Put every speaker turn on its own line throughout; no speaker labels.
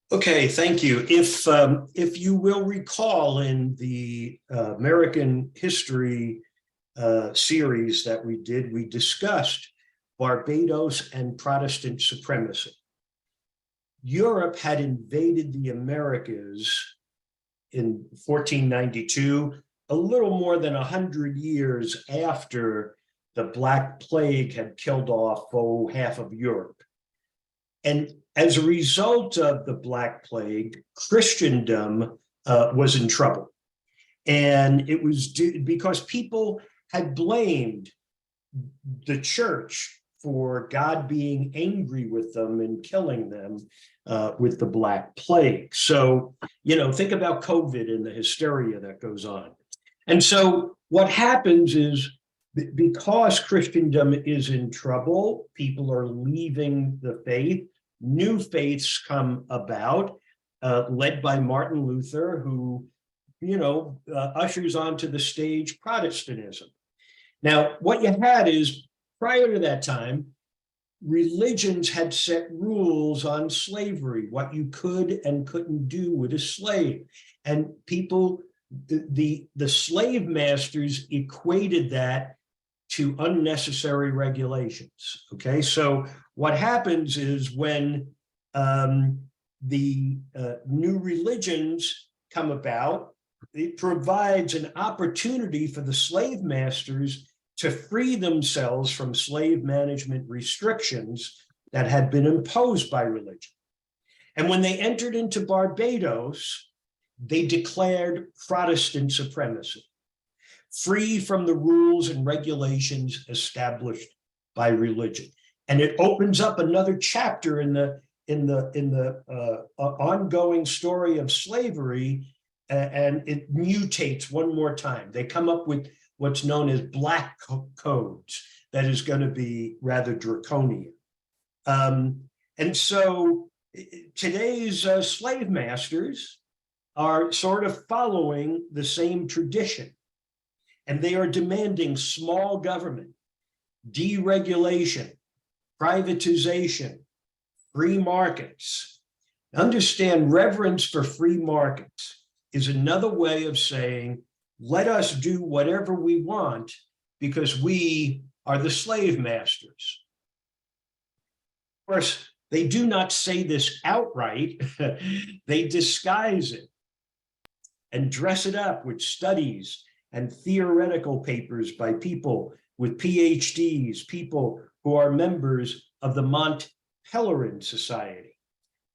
Okay, thank you. If you will recall in the American history series that we did, we discussed Barbados and Protestant supremacy. Europe had invaded the Americas in 1492, a little more than 100 years after the Black Plague had killed off half of Europe. And as a result of the Black Plague, Christendom was in trouble. And it was because people had blamed the church for God being angry with them and killing them with the Black Plague. So, think about COVID and the hysteria that goes on. And so what happens is, because Christendom is in trouble, people are leaving the faith. New faiths come about, led by Martin Luther, who, ushers onto the stage Protestantism. Now, what you had is, prior to that time, religions had set rules on slavery, what you could and couldn't do with a slave. And people, the slave masters equated that to unnecessary regulations. Okay, so what happens is when the new religions come about, it provides an opportunity for the slave masters to free themselves from slave management restrictions that had been imposed by religion. And when they entered into Barbados, they declared Protestant supremacy, free from the rules and regulations established by religion. And it opens up another chapter in the ongoing story of slavery, and it mutates one more time. They come up with what's known as black codes that is going to be rather draconian. And so today's slave masters are sort of following the same tradition. And they are demanding small government, deregulation, privatization, free markets. Understand, reverence for free markets is another way of saying, let us do whatever we want because we are the slave masters. Of course, they do not say this outright. They disguise it and dress it up with studies and theoretical papers by people with PhDs, people who are members of the Mont Pelerin Society.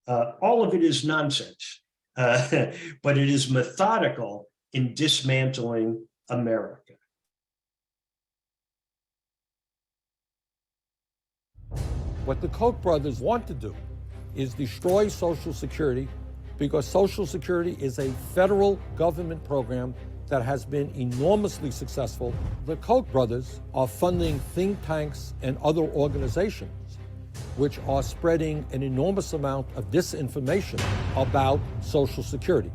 All of it is nonsense, but it is methodical in dismantling America.
What the Koch brothers want to do is destroy Social Security, because Social Security is a federal government program that has been enormously successful. The Koch brothers are funding think tanks and other organizations which are spreading an enormous amount of disinformation about Social Security.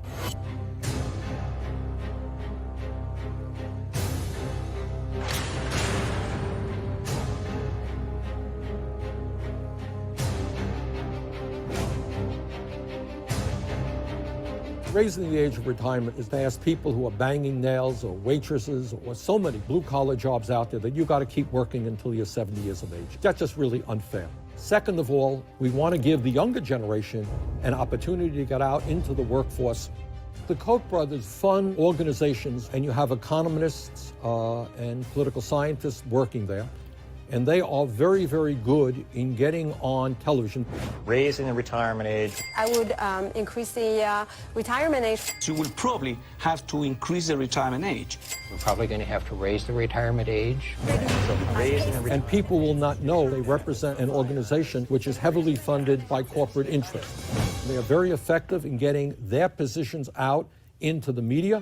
Raising the age of retirement is to ask people who are banging nails or waitresses or so many blue-collar jobs out there that you got to keep working until you're 70 years of age. That's just really unfair. Second of all, we want to give the younger generation an opportunity to get out into the workforce. The Koch brothers fund organizations, and you have economists and political scientists working there. And they are very, very good in getting on television.
Raising the retirement age.
I would increase the retirement age.
So you will probably have to increase the retirement age.
We're probably going to have to raise the retirement age.
And people will not know they represent an organization which is heavily funded by corporate interests. They are very effective in getting their positions out into the media.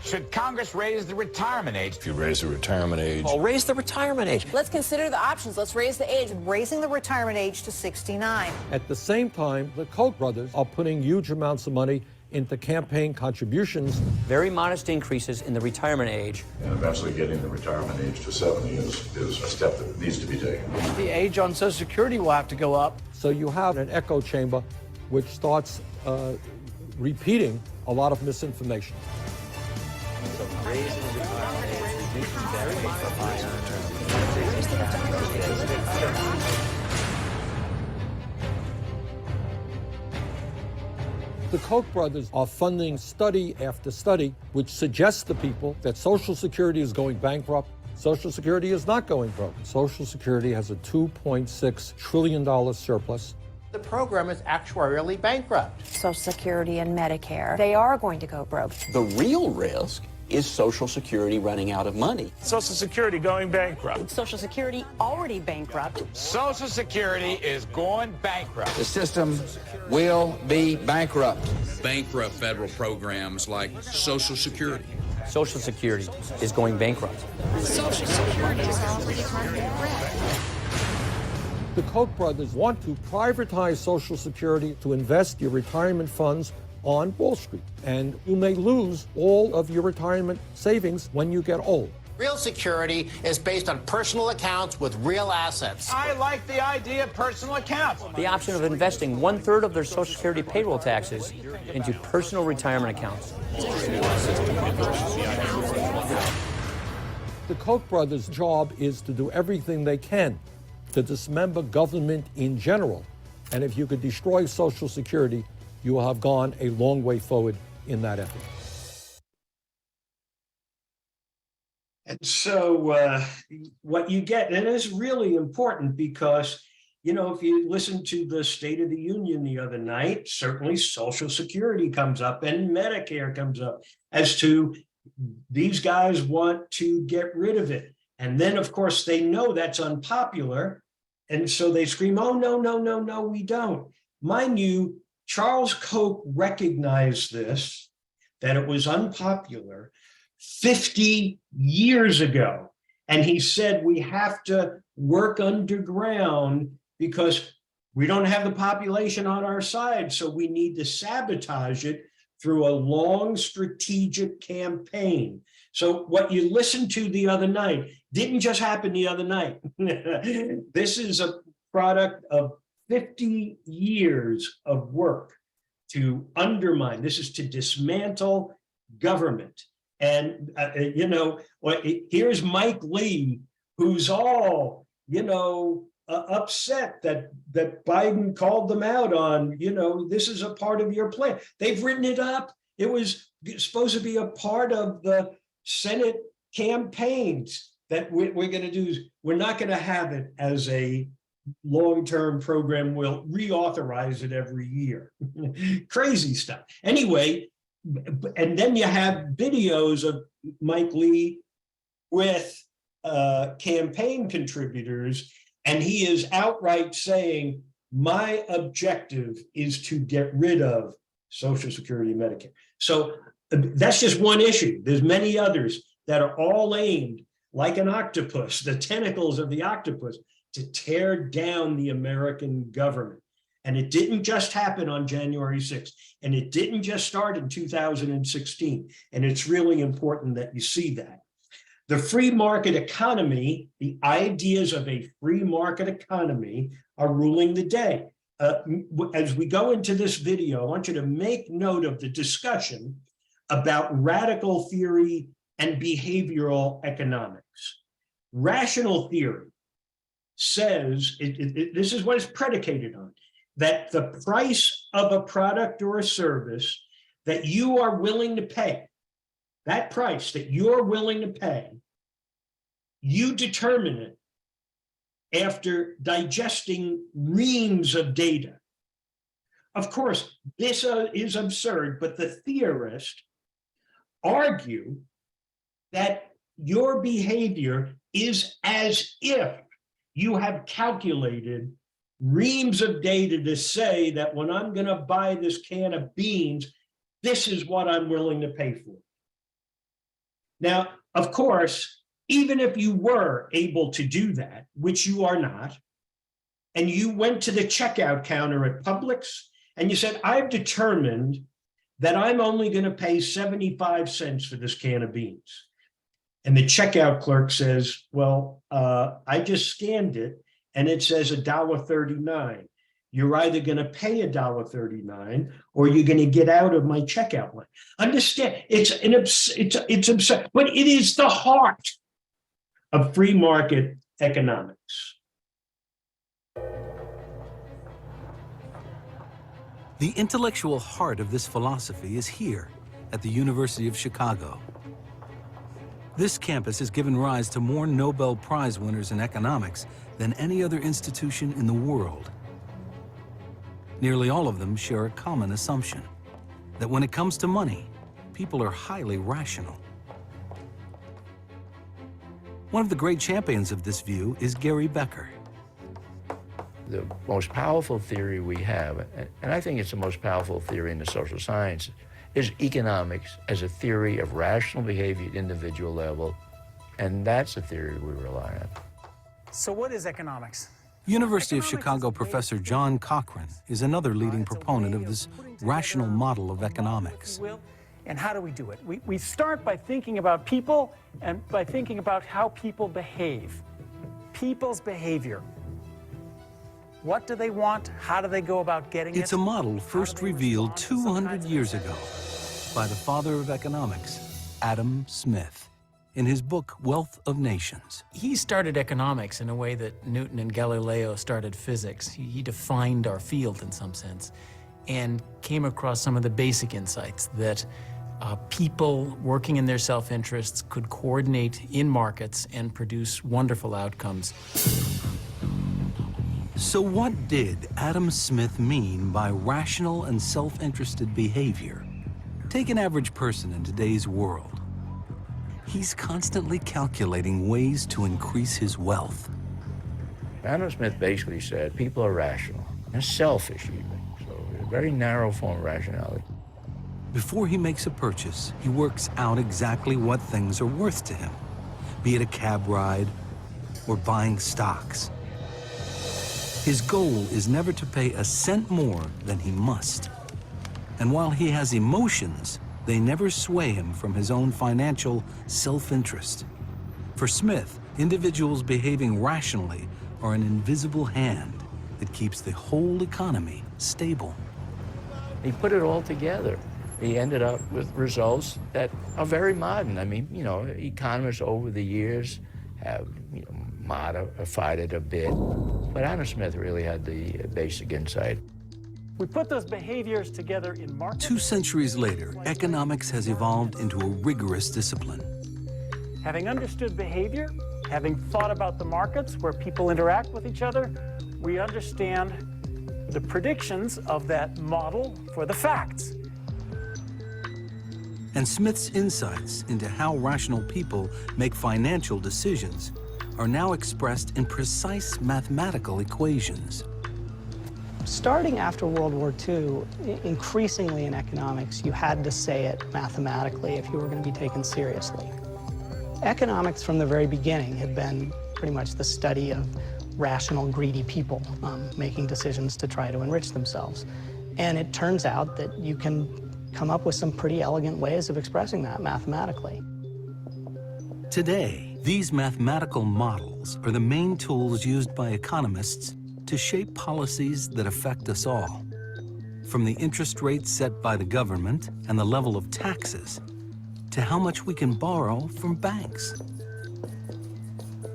Should Congress raise the retirement age?
If you raise the retirement age.
Well, raise the retirement age.
Let's consider the options. Let's raise the age. Raising the retirement age to 69.
At the same time, the Koch brothers are putting huge amounts of money into campaign contributions.
Very modest increases in the retirement age.
And eventually getting the retirement age to 70 is a step that needs to be taken.
The age on Social Security will have to go up.
So you have an echo chamber which starts repeating a lot of misinformation.
So raising the retirement age, reducing benefits for higher
The Koch brothers are funding study after study, which suggests to people that Social Security is going bankrupt. Social Security is not going broke. Social Security has a $2.6 trillion surplus.
The program is actuarially bankrupt.
Social Security and Medicare, they are going to go broke.
The real risk is Social Security running out of money.
Social Security going bankrupt.
Social Security already bankrupt.
Social Security is going bankrupt.
The system will be bankrupt.
Bankrupt federal programs like Social Security.
Social Security is going bankrupt.
Social Security is already targeted red.
The Koch brothers want to privatize Social Security to invest your retirement funds on Wall Street. And you may lose all of your retirement savings when you get old.
Real security is based on personal accounts with real assets.
I like the idea of personal accounts.
The option of investing 1/3 of their Social Security payroll taxes into personal retirement accounts.
The Koch brothers' job is to do everything they can to dismember government in general. And if you could destroy Social Security, you will have gone a long way forward in that effort.
And so what you get, and it's really important because, you know, if you listen to the State of the Union the other night, certainly Social Security comes up and Medicare comes up as to these guys want to get rid of it. And then, of course, they know that's unpopular. And so they scream, oh, no, no, no, no, we don't. Mind you, Charles Koch recognized this, that it was unpopular 50 years ago. And he said, we have to work underground because we don't have the population on our side. So we need to sabotage it through a long strategic campaign. So what you listened to the other night didn't just happen the other night. This is a product of 50 years of work to undermine. This is to dismantle government. And, you know, here's Mike Lee, who's all, you know, upset that Biden called them out on, you know, this is a part of your plan. They've written it up. It was supposed to be a part of the Senate campaigns that we're going to do. We're not going to have it as a long-term program. We'll reauthorize it every year. Crazy stuff. Anyway, and then you have videos of Mike Lee with campaign contributors, and he is outright saying, my objective is to get rid of Social Security and Medicare. So that's just one issue. There's many others that are all aimed like an octopus, the tentacles of the octopus, to tear down the American government. And it didn't just happen on January 6th, and it didn't just start in 2016. And it's really important that you see that. The free market economy, the ideas of a free market economy are ruling the day. As we go into this video, I want you to make note of the discussion about radical theory and behavioral economics. Rational theory says, this is what it's predicated on, that the price of a product or a service that you are willing to pay, that price that you're willing to pay, you determine it after digesting reams of data. Of course, this is absurd, but the theorists argue that your behavior is as if you have calculated reams of data to say that when I'm going to buy this can of beans, this is what I'm willing to pay for. Now, of course, even if you were able to do that, which you are not, and you went to the checkout counter at Publix and you said, I've determined that I'm only going to pay 75 cents for this can of beans. And the checkout clerk says, well, I just scanned it and it says $1.39. You're either going to pay $1.39 or you're going to get out of my checkout line. Understand? It's absurd, but it is the heart of free market economics.
The intellectual heart of this philosophy is here at the University of Chicago. This campus has given rise to more Nobel Prize winners in economics than any other institution in the world. Nearly all of them share a common assumption, that when it comes to money, people are highly rational. One of the great champions of this view is Gary Becker.
The most powerful theory we have, and I think it's the most powerful theory in the social sciences, is economics as a theory of rational behavior at individual level, and that's the theory we rely on.
So what is economics?
University of Chicago professor John Cochran is another leading proponent of this rational model of economics.
And how do we do it? We start by thinking about people and by thinking about how people behave. People's behavior. What do they want? How do they go about getting it?
It's a model first revealed 200 years ago by the father of economics, Adam Smith, in his book, Wealth of Nations.
He started economics in a way that Newton and Galileo started physics. He defined our field in some sense and came across some of the basic insights that people working in their self-interests could coordinate in markets and produce wonderful outcomes.
So what did Adam Smith mean by rational and self-interested behavior? Take an average person in today's world. He's constantly calculating ways to increase his wealth.
Adam Smith basically said people are rational and selfish even, so a very narrow form of rationality.
Before he makes a purchase, he works out exactly what things are worth to him, be it a cab ride or buying stocks. His goal is never to pay a cent more than he must. And while he has emotions, they never sway him from his own financial self-interest. For Smith, individuals behaving rationally are an invisible hand that keeps the whole economy stable.
He put it all together. He ended up with results that are very modern. I mean, you know, economists over the years have, modified it a bit, but Adam Smith really had the basic insight.
We put those behaviors together in markets.
2 centuries later, economics has evolved into a rigorous discipline.
Having understood behavior, having thought about the markets where people interact with each other, we understand the predictions of that model for the facts.
And Smith's insights into how rational people make financial decisions are now expressed in precise mathematical equations.
Starting after World War II, increasingly in economics, you had to say it mathematically if you were going to be taken seriously. Economics from the very beginning had been pretty much the study of rational, greedy people making decisions to try to enrich themselves. And it turns out that you can come up with some pretty elegant ways of expressing that mathematically.
Today, these mathematical models are the main tools used by economists to shape policies that affect us all, from the interest rates set by the government and the level of taxes, to how much we can borrow from banks.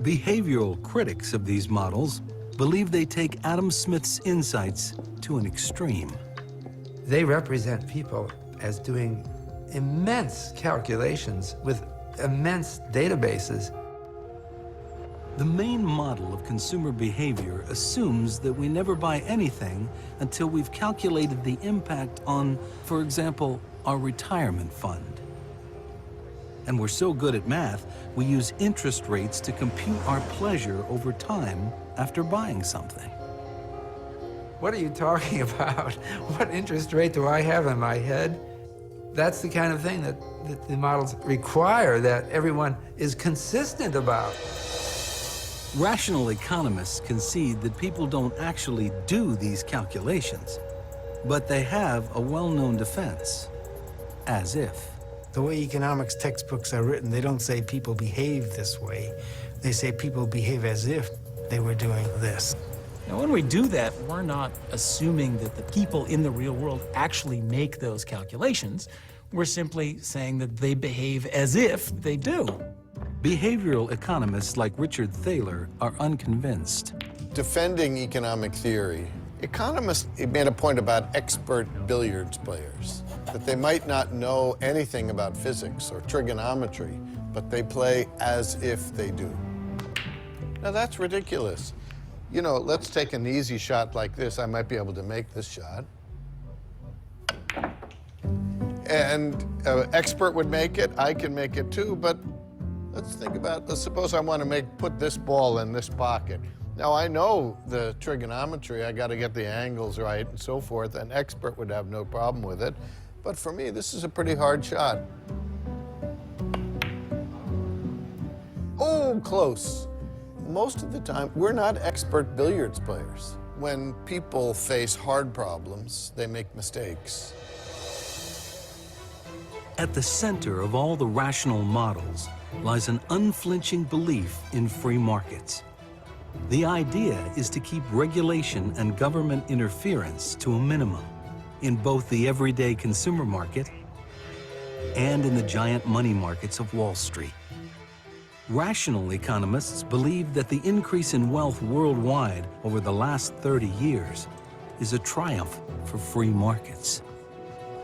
Behavioral critics of these models believe they take Adam Smith's insights to an extreme.
They represent people as doing immense calculations with immense databases.
The main model of consumer behavior assumes that we never buy anything until we've calculated the impact on, for example, our retirement fund. And we're so good at math, we use interest rates to compute our pleasure over time after buying something.
What are you talking about? What interest rate do I have in my head? That's the kind of thing that the models require that everyone is consistent about.
Rational economists concede that people don't actually do these calculations, but they have a well-known defense, as if.
The way economics textbooks are written, they don't say people behave this way. They say people behave as if they were doing this.
Now, when we do that, we're not assuming that the people in the real world actually make those calculations. We're simply saying that they behave as if they do.
Behavioral economists like Richard Thaler are unconvinced.
Defending economic theory, economists made a point about expert billiards players, that they might not know anything about physics or trigonometry, but they play as if they do. Now, that's ridiculous. You know, let's take an easy shot like this. I might be able to make this shot. And an expert would make it. I can make it too, but let's think about, let's suppose I want to put this ball in this pocket. Now, I know the trigonometry. I got to get the angles right and so forth. An expert would have no problem with it. But for me, this is a pretty hard shot. Oh, close. Most of the time, we're not expert billiards players. When people face hard problems, they make mistakes.
At the center of all the rational models lies an unflinching belief in free markets. The idea is to keep regulation and government interference to a minimum in both the everyday consumer market and in the giant money markets of Wall Street. Rational economists believe that the increase in wealth worldwide over the last 30 years is a triumph for free markets.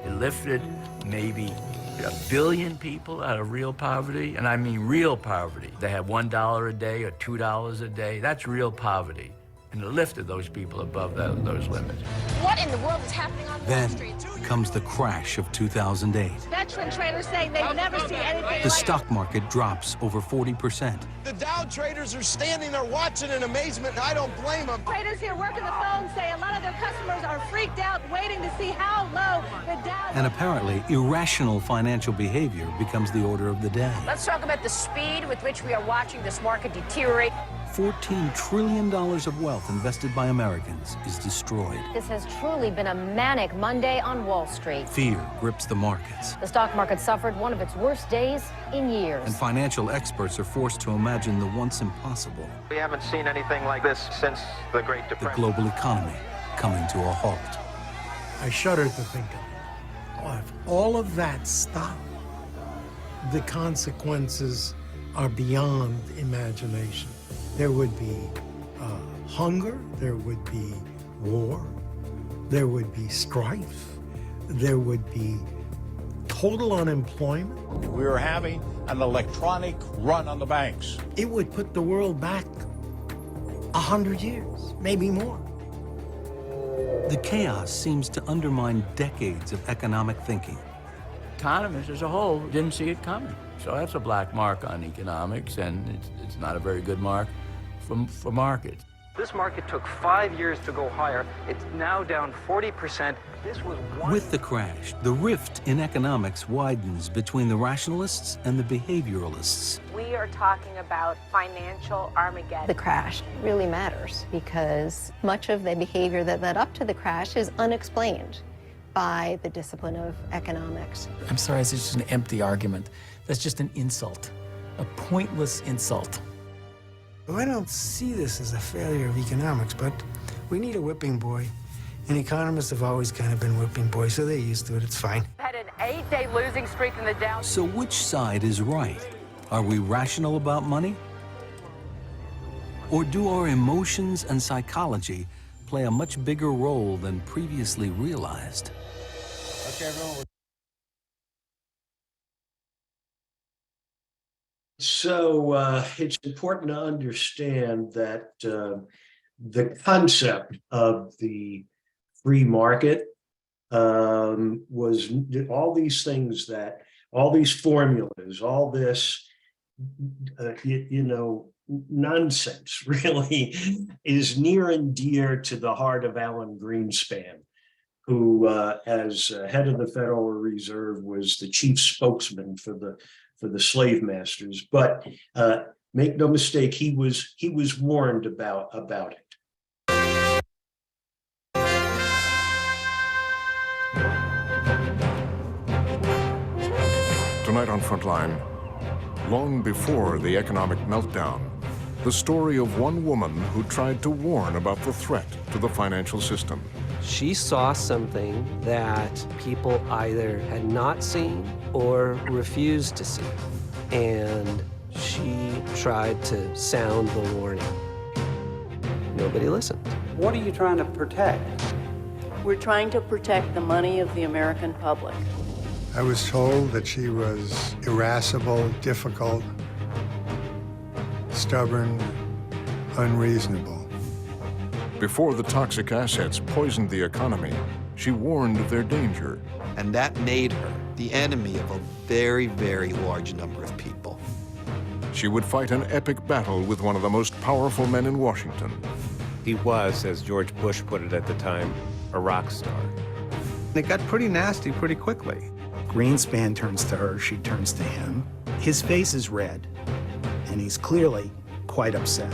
It lifted maybe 1 billion people out of real poverty, and I mean real poverty. They had $1 a day or $2 a day. That's real poverty. And it lifted those people above those limits.
What in the world is happening on Wall Street?
Then comes the crash of 2008.
Veteran traders saying they've never seen anything
The
like
stock market drops over 40%.
The Dow traders are standing there watching in amazement, and I don't blame them.
Traders here working the phone say a lot of their customers are freaked out, waiting to see how low the Dow.
And apparently, irrational financial behavior becomes the order of the day.
Let's talk about the speed with which we are watching this market deteriorate.
$14 trillion of wealth invested by Americans is destroyed.
This has truly been a manic Monday on Wall Street.
Fear grips the markets.
The stock market suffered one of its worst days in years.
And financial experts are forced to imagine the once impossible.
We haven't seen anything like this since the Great
The
Depression.
global economy coming to a halt.
I shudder to think of it. Oh, if all of that stopped, the consequences are beyond imagination. There would be hunger, there would be war, there would be strife, there would be total unemployment.
We were having an electronic run on the banks.
It would put the world back 100 years, maybe more.
The chaos seems to undermine decades of economic thinking.
Economists as a whole didn't see it coming. So that's a black mark on economics, and it's not a very good mark for markets.
This market took 5 years to go higher. It's now down 40%. This was one.
With the crash, the rift in economics widens between the rationalists and the behavioralists.
We are talking about financial Armageddon.
The crash really matters because much of the behavior that led up to the crash is unexplained by the discipline of economics.
I'm sorry, it's just an empty argument. That's just an insult, a pointless insult.
Well, I don't see this as a failure of economics, but we need a whipping boy. And economists have always kind of been whipping boys, so they're used to it. It's fine.
Had an 8-day losing streak in the Dow.
So which side is right? Are we rational about money? Or do our emotions and psychology play a much bigger role than previously realized?
Okay, everyone.
So it's important to understand that the concept of the free market was all these things that, all these formulas, all this, nonsense really is near and dear to the heart of Alan Greenspan, who as head of the Federal Reserve was the chief spokesman for the slave masters. But make no mistake, he was warned about it.
Tonight on Frontline, long before the economic meltdown,
The story of one woman who tried to warn about the threat to the financial system.
She saw something that people either had not seen or refused to see. And she tried to sound the warning. Nobody listened.
What are you trying to protect?
We're trying to protect the money of the American public.
I was told that she was irascible, difficult, stubborn, unreasonable.
Before the toxic assets poisoned the economy, she warned of their danger.
And that made her the enemy of a very, very large number of people.
She would fight an epic battle with one of the most powerful men in Washington.
He was, as George Bush put it at the time, a rock star. It got pretty nasty pretty quickly.
Greenspan turns to her, she turns to him. His face is red, and he's clearly quite upset.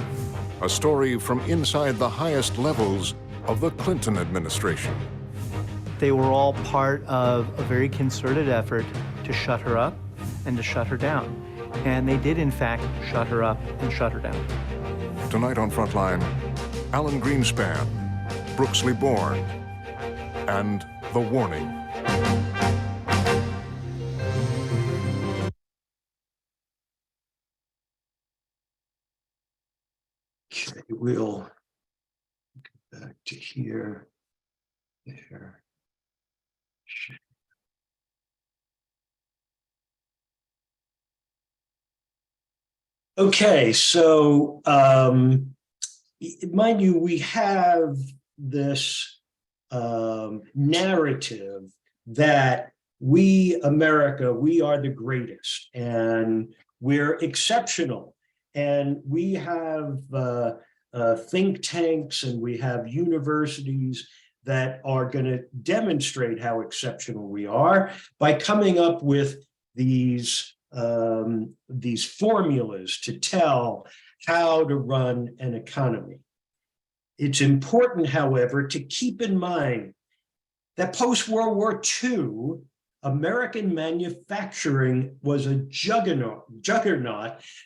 A story from inside the highest levels of the Clinton administration.
They were all part of a very concerted effort to shut her up and to shut her down. And they did, in fact, shut her up and shut her down.
Tonight on Frontline, Alan Greenspan, Brooksley Born, and The Warning.
Okay, we'll get back to here, there. Okay, so mind you, we have this narrative that we, America, we are the greatest and we're exceptional. And we have think tanks and we have universities that are going to demonstrate how exceptional we are by coming up with these formulas to tell how to run an economy. It's important, however, to keep in mind that post-World War II, American manufacturing was a juggernaut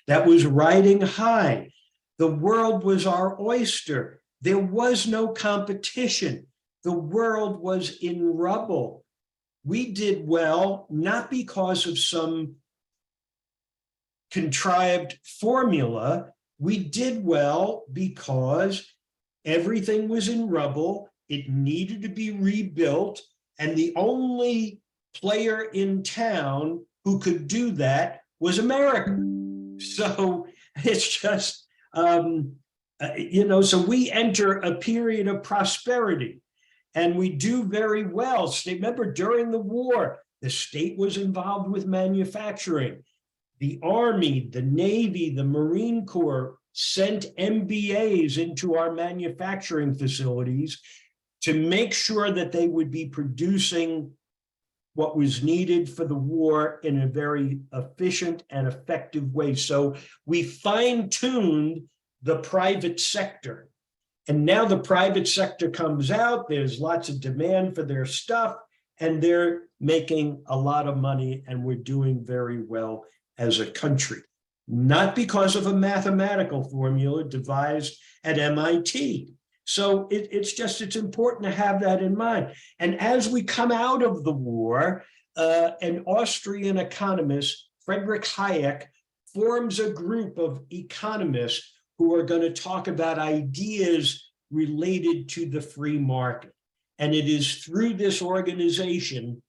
that was riding high. The world was our oyster. There was no competition. The world was in rubble. We did well, not because of some contrived formula. We did well because everything was in rubble. It needed to be rebuilt. And the only player in town who could do that was America. So it's just, so we enter a period of prosperity and we do very well. Remember, during the war, the state was involved with manufacturing. The Army, the Navy, the Marine Corps sent MBAs into our manufacturing facilities to make sure that they would be producing what was needed for the war in a very efficient and effective way. So we fine-tuned the private sector. And now the private sector comes out, there's lots of demand for their stuff, and they're making a lot of money, and we're doing very well as a country. Not because of a mathematical formula devised at MIT. So it's important to have that in mind. And as we come out of the war, an Austrian economist, Friedrich Hayek, forms a group of economists who are going to talk about ideas related to the free market. And it is through this organization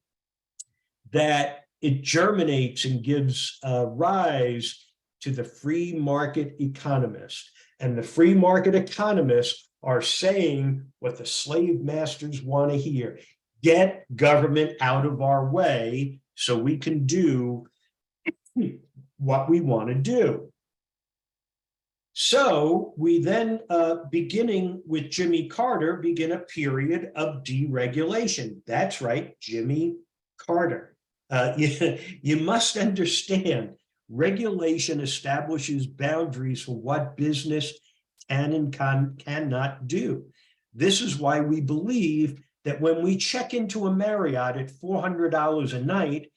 that it germinates and gives rise to the free market economists. And the free market economists are saying what the slave masters want to hear. Get government out of our way so we can do what we want to do. So we then, beginning with Jimmy Carter, begin a period of deregulation. That's right, Jimmy Carter. You must understand, regulation establishes boundaries for what business can and cannot do. This is why we believe that when we check into a Marriott at $400 a night,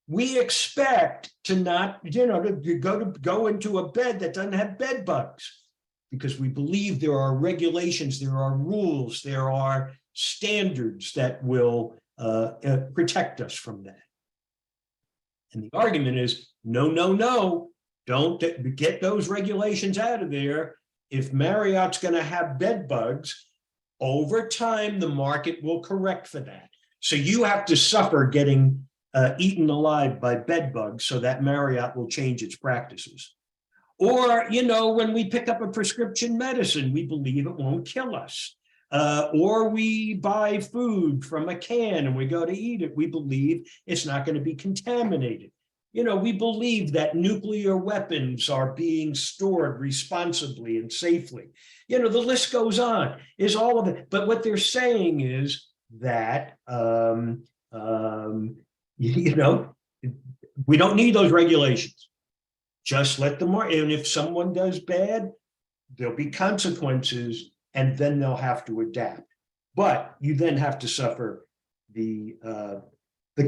we expect to not, to go into a bed that doesn't have bed bugs, because we believe there are regulations, there are rules, there are standards that will protect us from that. And the argument is, no, no, no, don't get those regulations out of there. If Marriott's going to have bed bugs, over time, the market will correct for that. So you have to suffer getting eaten alive by bed bugs so that Marriott will change its practices. Or, when we pick up a prescription medicine, we believe it won't kill us. Or we buy food from a can and we go to eat it, we believe it's not going to be contaminated. We believe that nuclear weapons are being stored responsibly and safely. The list goes on, is all of it. But what they're saying is that, we don't need those regulations. Just let them work. And if someone does bad, there'll be consequences, and then they'll have to adapt. But you then have to suffer the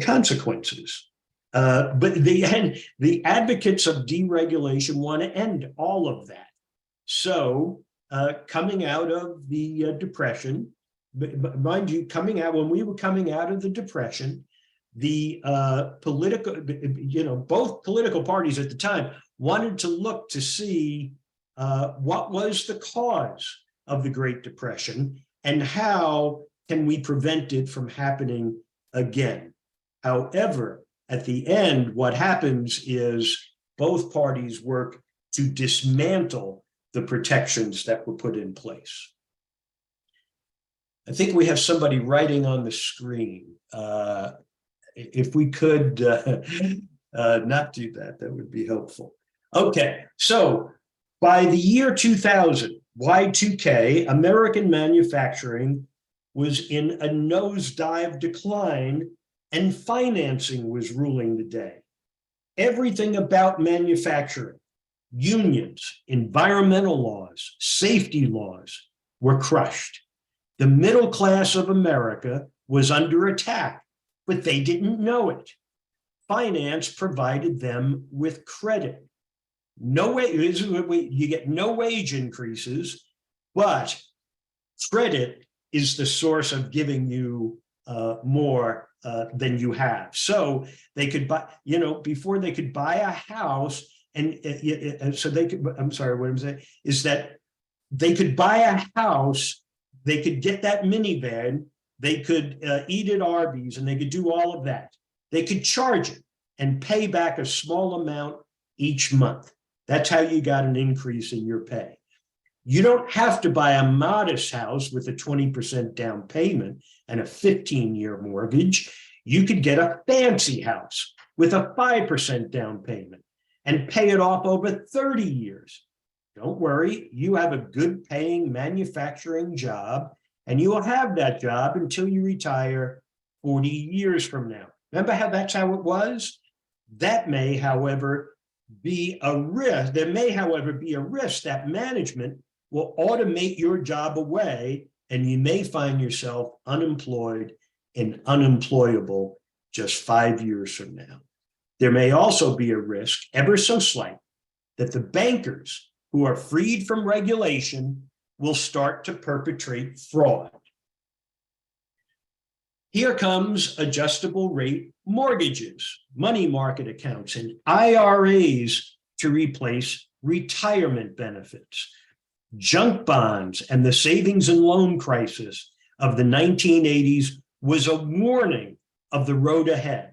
consequences. But the advocates of deregulation want to end all of that. So coming out of the Depression, but mind you, when we were coming out of the Depression, the both political parties at the time wanted to look to see what was the cause of the Great Depression and how can we prevent it from happening again. However, at the end, what happens is both parties work to dismantle the protections that were put in place. I think we have somebody writing on the screen. If we could not do that, that would be helpful. Okay, so by the year 2000, Y2K, American manufacturing was in a nosedive decline and financing was ruling the day. Everything about manufacturing, unions, environmental laws, safety laws were crushed. The middle class of America was under attack, but they didn't know it. Finance provided them with credit. You get no wage increases, but credit is the source of giving you more than you have. So they could buy, before they could buy a house, and so they could, I'm sorry, what I'm saying is that they could buy a house, they could get that minivan, they could eat at Arby's, and they could do all of that. They could charge it and pay back a small amount each month. That's how you got an increase in your pay. You don't have to buy a modest house with a 20% down payment and a 15-year mortgage. You could get a fancy house with a 5% down payment and pay it off over 30 years. Don't worry, you have a good paying manufacturing job, and you will have that job until you retire 40 years from now. Remember how that's how it was? That may, however, be a risk. There may, however, be a risk that management will automate your job away, and you may find yourself unemployed and unemployable just 5 years from now. There may also be a risk, ever so slight, that the bankers who are freed from regulation will start to perpetrate fraud. Here comes adjustable rate mortgages, money market accounts, and IRAs to replace retirement benefits. Junk bonds and the savings and loan crisis of the 1980s was a warning of the road ahead.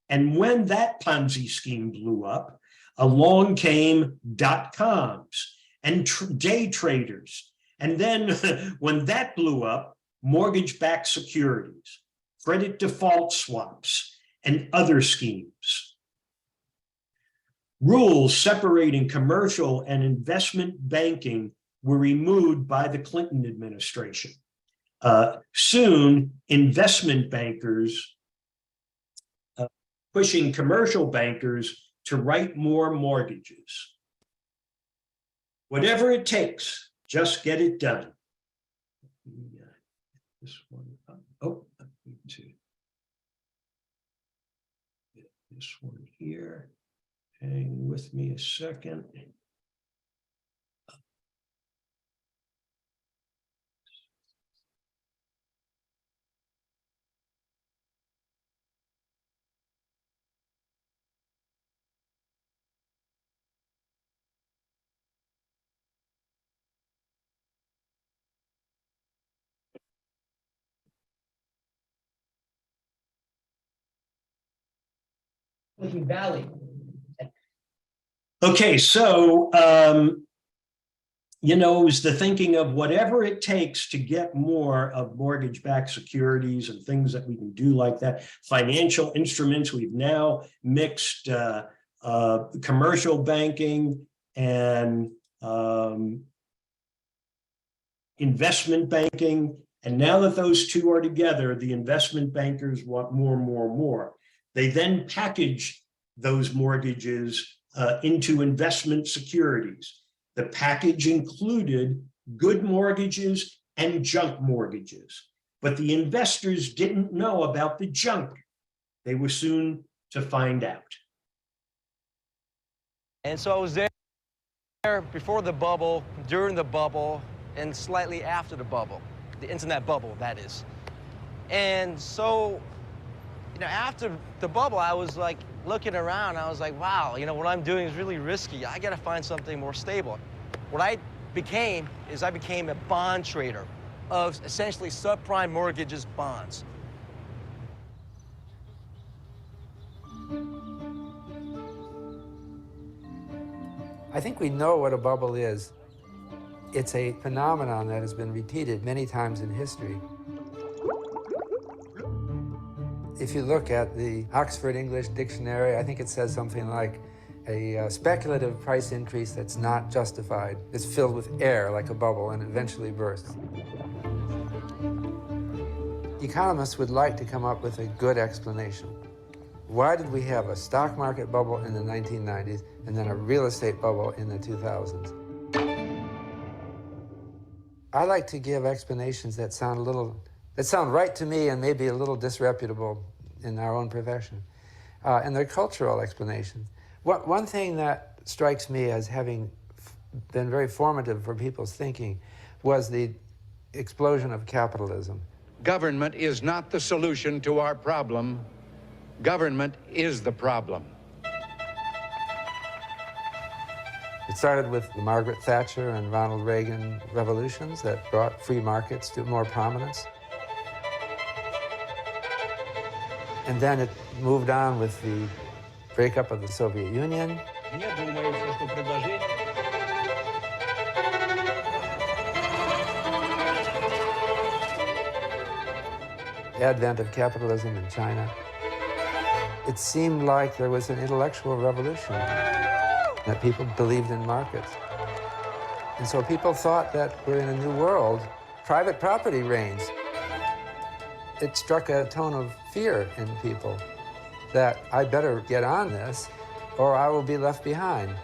And when that Ponzi scheme blew up, along came .coms and day traders. And then when that blew up, mortgage-backed securities, credit default swaps, and other schemes. Rules separating commercial and investment banking were removed by the Clinton administration. Soon, investment bankers pushing commercial bankers to write more mortgages. Whatever it takes, just get it done. This one, oh, I need to. this one here. Hang with me a second.
Valley.
Okay, so, it was the thinking of whatever it takes to get more of mortgage-backed securities and things that we can do like that. Financial instruments, we've now mixed commercial banking and investment banking. And now that those two are together, the investment bankers want more. They then package those mortgages into investment securities. The package included good mortgages and junk mortgages, but the investors didn't know about the junk. They were soon to find out.
And so I was there before the bubble, during the bubble, and slightly after the bubble, the internet bubble, that is. And so, after the bubble, I was like looking around, I was like, wow, what I'm doing is really risky. I gotta find something more stable. What I became a bond trader of essentially subprime mortgages bonds.
I think we know what a bubble is. It's a phenomenon that has been repeated many times in history. If you look at the Oxford English Dictionary, I think it says something like a speculative price increase that's not justified. It's filled with air like a bubble and eventually bursts. Economists would like to come up with a good explanation. Why did we have a stock market bubble in the 1990s and then a real estate bubble in the 2000s? I like to give explanations that sound right to me and maybe a little disreputable in our own profession. And they're cultural explanations. One thing that strikes me as having been very formative for people's thinking was the explosion of capitalism.
Government is not the solution to our problem. Government is the problem.
It started with the Margaret Thatcher and Ronald Reagan revolutions that brought free markets to more prominence. And then it moved on with the breakup of the Soviet Union. The advent of capitalism in China. It seemed like there was an intellectual revolution, that people believed in markets. And so people thought that we're in a new world. Private property reigns. It struck a tone of fear in people that I better get on this or I will be left behind.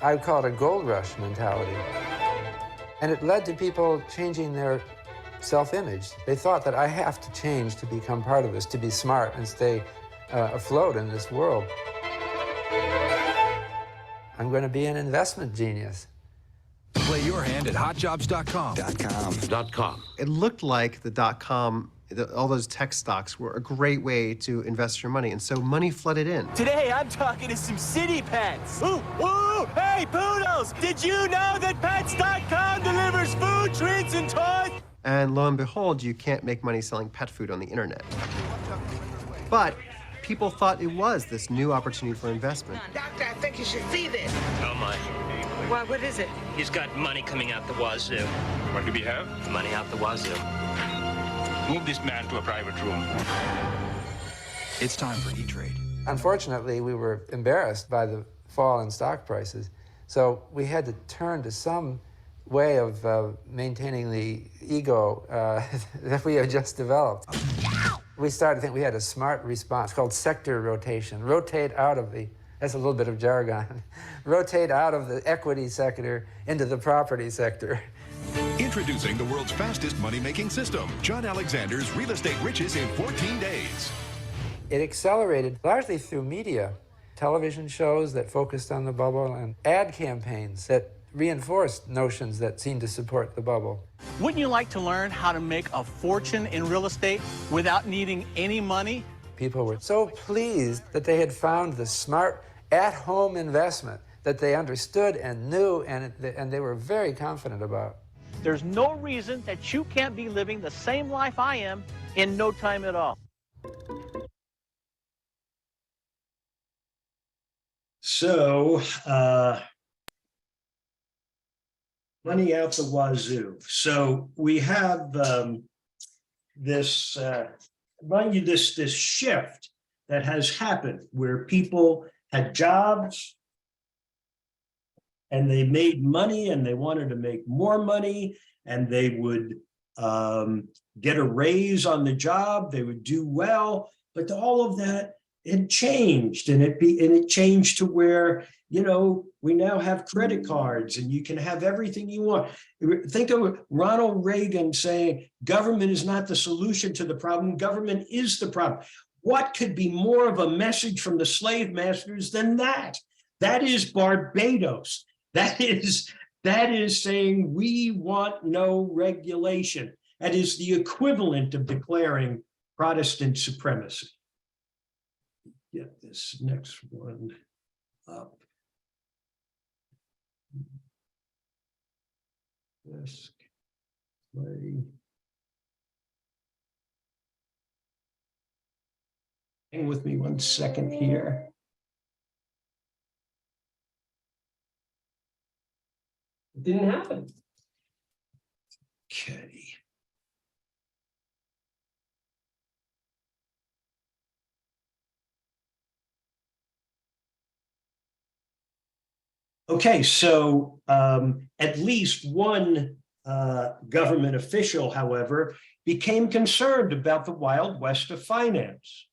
I would call it a gold rush mentality. And it led to people changing their self-image. They thought that I have to change to become part of this, to be smart and stay afloat in this world. I'm going to be an investment genius.
Play your hand at hotjobs.com.
It looked like the .com, all those tech stocks were a great way to invest your money, and so money flooded in.
Today, I'm talking to some city pets. Ooh, ooh, hey, poodles! Did you know that pets.com delivers food, treats, and toys?
And lo and behold, you can't make money selling pet food on the internet. But people thought it was this new opportunity for investment.
Doctor, I think you should see this.
Oh, my.
Well, what is it?
He's got money coming out the wazoo. What do we have? Money out the wazoo. Move this man to a private room.
It's time for E-Trade.
Unfortunately, we were embarrassed by the fall in stock prices, so we had to turn to some way of maintaining the ego that we had just developed. We started to think we had a smart response called sector rotation. Rotate out of the, that's a little bit of jargon, rotate out of the equity sector into the property sector.
Introducing the world's fastest money-making system, John Alexander's Real Estate Riches in 14 days.
It accelerated largely through media, television shows that focused on the bubble and ad campaigns that reinforced notions that seemed to support the bubble.
Wouldn't you like to learn how to make a fortune in real estate without needing any money?
People were so pleased that they had found the smart, at-home investment that they understood and knew, and they were very confident about.
There's no reason that you can't be living the same life I am in no time at all.
So, money out the wazoo. So we have this, mind you, this shift that has happened where people had jobs and they made money and they wanted to make more money, and they would get a raise on the job, they would do well, but all of that, it changed, and it changed to where, you know, we now have credit cards and you can have everything you want. Think of Ronald Reagan saying, government is not the solution to the problem, government is the problem. What could be more of a message from the slave masters than that? That is Barbados. That is saying we want no regulation. That is the equivalent of declaring Protestant supremacy. Get this next one up. Desk, play. Hang with me 1 second here. It didn't happen. Okay. Okay, so at least one government official, however, became concerned about the Wild West of finance.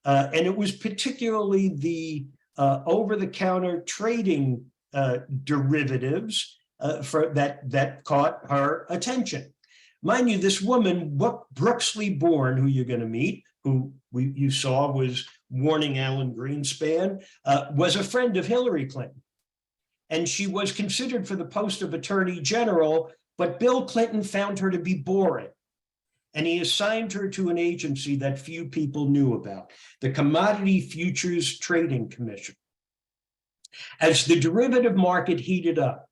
And it was particularly the over-the-counter trading derivatives that caught her attention. Mind you, this woman, Brooksley Born, who you're going to meet, who you saw was warning Alan Greenspan, was a friend of Hillary Clinton. And she was considered for the post of Attorney General, but Bill Clinton found her to be boring. And he assigned her to an agency that few people knew about, the Commodity Futures Trading Commission. As the derivative market heated up,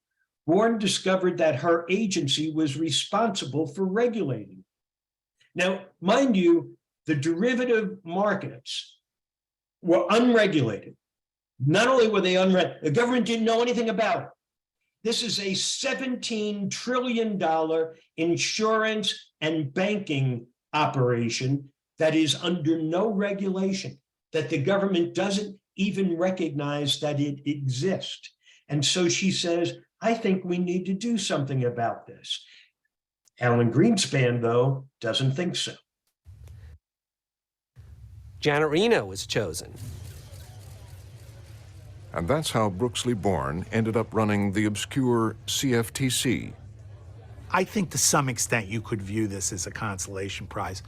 Born discovered that her agency was responsible for regulating. Now, mind you, the derivative markets were unregulated. Not only were they unregulated, the government didn't know anything about it. This is a $17 trillion insurance and banking operation that is under no regulation, that the government doesn't even recognize that it exists. And so she says, I think we need to do something about this. Alan Greenspan, though, doesn't think so.
Janet Reno was chosen.
And that's how Brooksley Born ended up running the obscure CFTC.
I think to some extent you could view this as a consolation prize.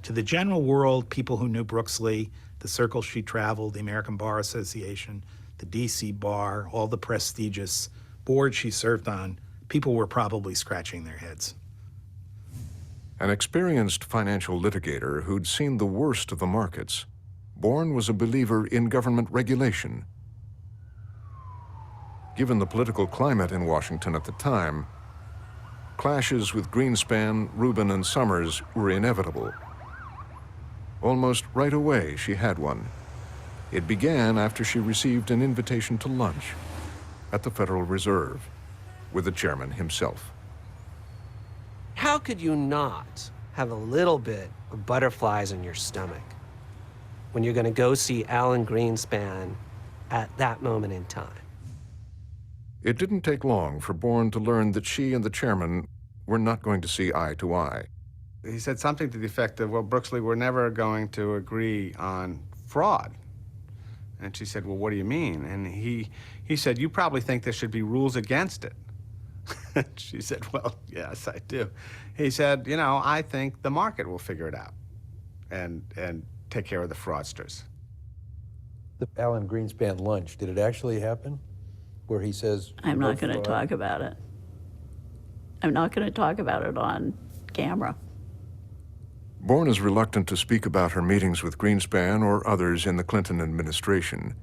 To the general world, people who knew Brooksley, the circles she traveled, the American Bar Association, the DC Bar, all the prestigious boards she served on, people were probably scratching their heads.
An experienced financial litigator who'd seen the worst of the markets, Born was a believer in government regulation. Given the political climate in Washington at the time, clashes with Greenspan, Rubin, and Summers were inevitable. Almost right away, she had one. It began after she received an invitation to lunch at the Federal Reserve with the chairman himself.
How could you not have a little bit of butterflies in your stomach when you're going to go see Alan Greenspan at that moment in time?
It didn't take long for Born to learn that she and the chairman were not going to see eye to eye.
He said something to the effect of, well, Brooksley, we're never going to agree on fraud. And she said, well, what do you mean? And he said, you probably think there should be rules against it. She said, well, yes, I do. He said, you know, I think the market will figure it out. And take care of the fraudsters.
The Alan Greenspan lunch, did it actually happen? Where he says...
I'm not going to talk about it. I'm not going to talk about it on camera.
Bordan is reluctant to speak about her meetings with Greenspan or others in the Clinton administration.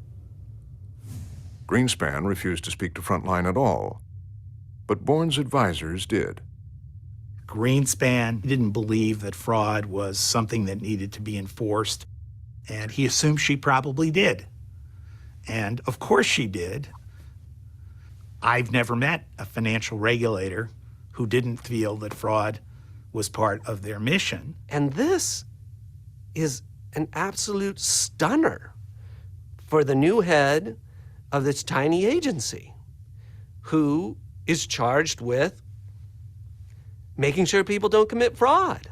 Greenspan refused to speak to Frontline at all, but Bordan's advisors did.
Greenspan didn't believe that fraud was something that needed to be enforced, and he assumed she probably did. And of course she did. I've never met a financial regulator who didn't feel that fraud was part of their mission.
And this is an absolute stunner for the new head of this tiny agency, who is charged with making sure people don't commit fraud.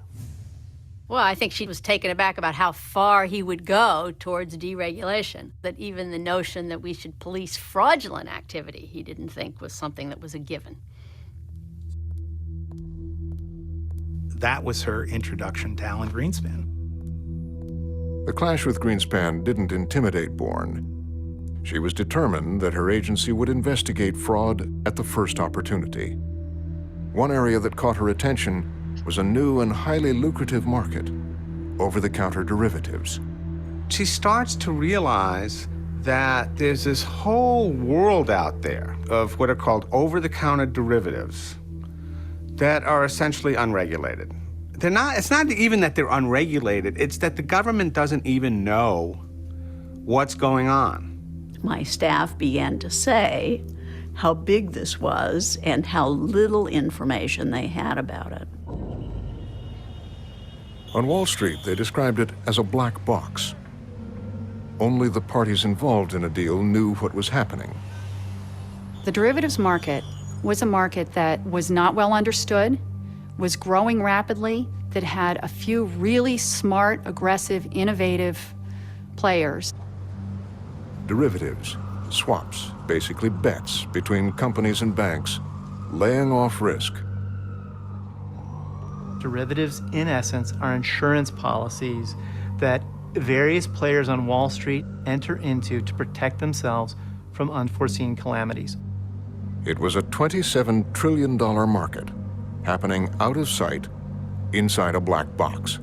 Well, I think she was taken aback about how far he would go towards deregulation, that even the notion that we should police fraudulent activity, he didn't think was something that was a given.
That was her introduction to Alan Greenspan.
The clash with Greenspan didn't intimidate Bordan. She was determined that her agency would investigate fraud at the first opportunity. One area that caught her attention was a new and highly lucrative market, over-the-counter derivatives.
She starts to realize that there's this whole world out there of what are called over-the-counter derivatives that are essentially unregulated. It's not even that they're unregulated, it's that the government doesn't even know what's going on.
My staff began to say how big this was and how little information they had about it.
On Wall Street, they described it as a black box. Only the parties involved in a deal knew what was happening.
The derivatives market was a market that was not well understood, was growing rapidly, that had a few really smart, aggressive, innovative players.
Derivatives, swaps, basically bets between companies and banks, laying off risk.
Derivatives, in essence, are insurance policies that various players on Wall Street enter into to protect themselves from unforeseen calamities.
It was a $27 trillion market, happening out of sight, inside a black box.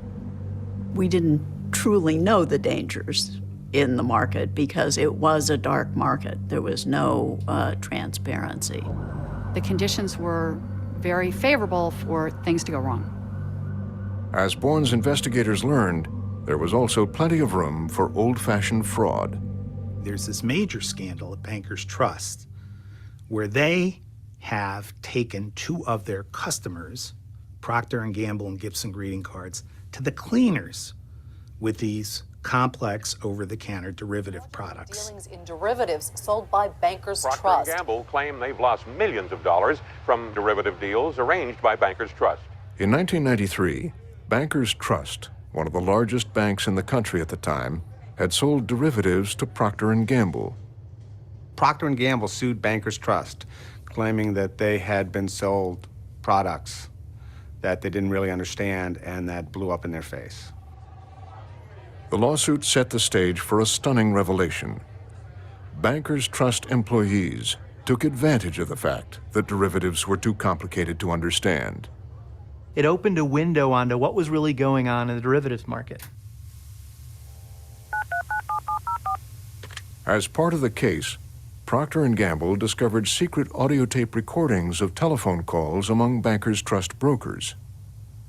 We didn't truly know the dangers in the market because it was a dark market. There was no transparency.
The conditions were very favorable for things to go wrong.
As Bordan's investigators learned, there was also plenty of room for old-fashioned fraud.
There's this major scandal at Bankers Trust where they have taken two of their customers, Procter & Gamble and Gibson greeting cards, to the cleaners with these complex over-the-counter derivative products.
Dealings in derivatives sold by Bankers
Procter
Trust.
& Gamble claim they've lost millions of dollars from derivative deals arranged by Bankers Trust.
In 1993, Bankers Trust, one of the largest banks in the country at the time, had sold derivatives to Procter & Gamble.
Procter & Gamble sued Bankers Trust, claiming that they had been sold products that they didn't really understand and that blew up in their face.
The lawsuit set the stage for a stunning revelation. Bankers Trust employees took advantage of the fact that derivatives were too complicated to understand.
It opened a window onto what was really going on in the derivatives market.
As part of the case, Procter & Gamble discovered secret audio tape recordings of telephone calls among Bankers Trust brokers.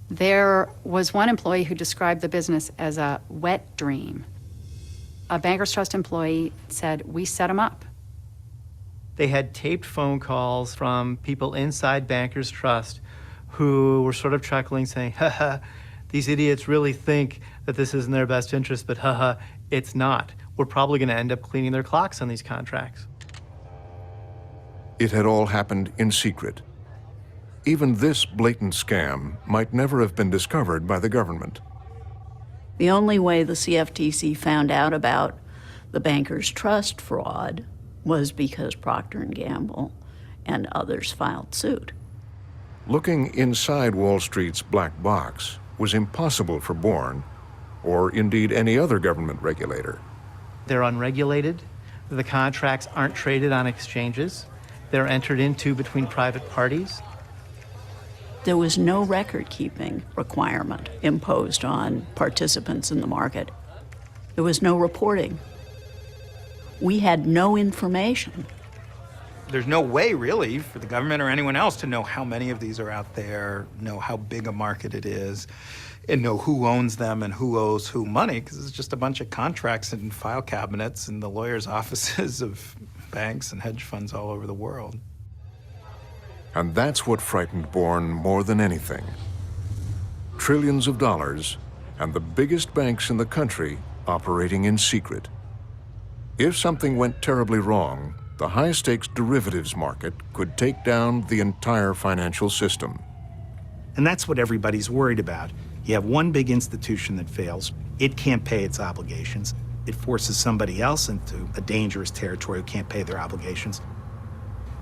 There was one employee who described the business as a wet dream. A Bankers Trust employee said, "We set him up."
They had taped phone calls from people inside Bankers Trust who were sort of chuckling, saying, "Ha, these idiots really think that this is in their best interest, but haha, it's not. We're probably going to end up cleaning their clocks on these contracts."
It had all happened in secret. Even this blatant scam might never have been discovered by the government.
The only way the CFTC found out about the Bankers Trust fraud was because Procter & Gamble and others filed suit.
Looking inside Wall Street's black box was impossible for Bordan or indeed any other government regulator.
They're unregulated. The contracts aren't traded on exchanges. They're entered into between private parties.
There was no record-keeping requirement imposed on participants in the market. There was no reporting. We had no information.
There's no way, really, for the government or anyone else to know how many of these are out there, know how big a market it is, and know who owns them and who owes who money, because it's just a bunch of contracts in file cabinets in the lawyers' offices of banks and hedge funds all over the world.
And that's what frightened Bordan more than anything. Trillions of dollars and the biggest banks in the country operating in secret. If something went terribly wrong, the high-stakes derivatives market could take down the entire financial system.
And that's what everybody's worried about. You have one big institution that fails. It can't pay its obligations. It forces somebody else into a dangerous territory who can't pay their obligations.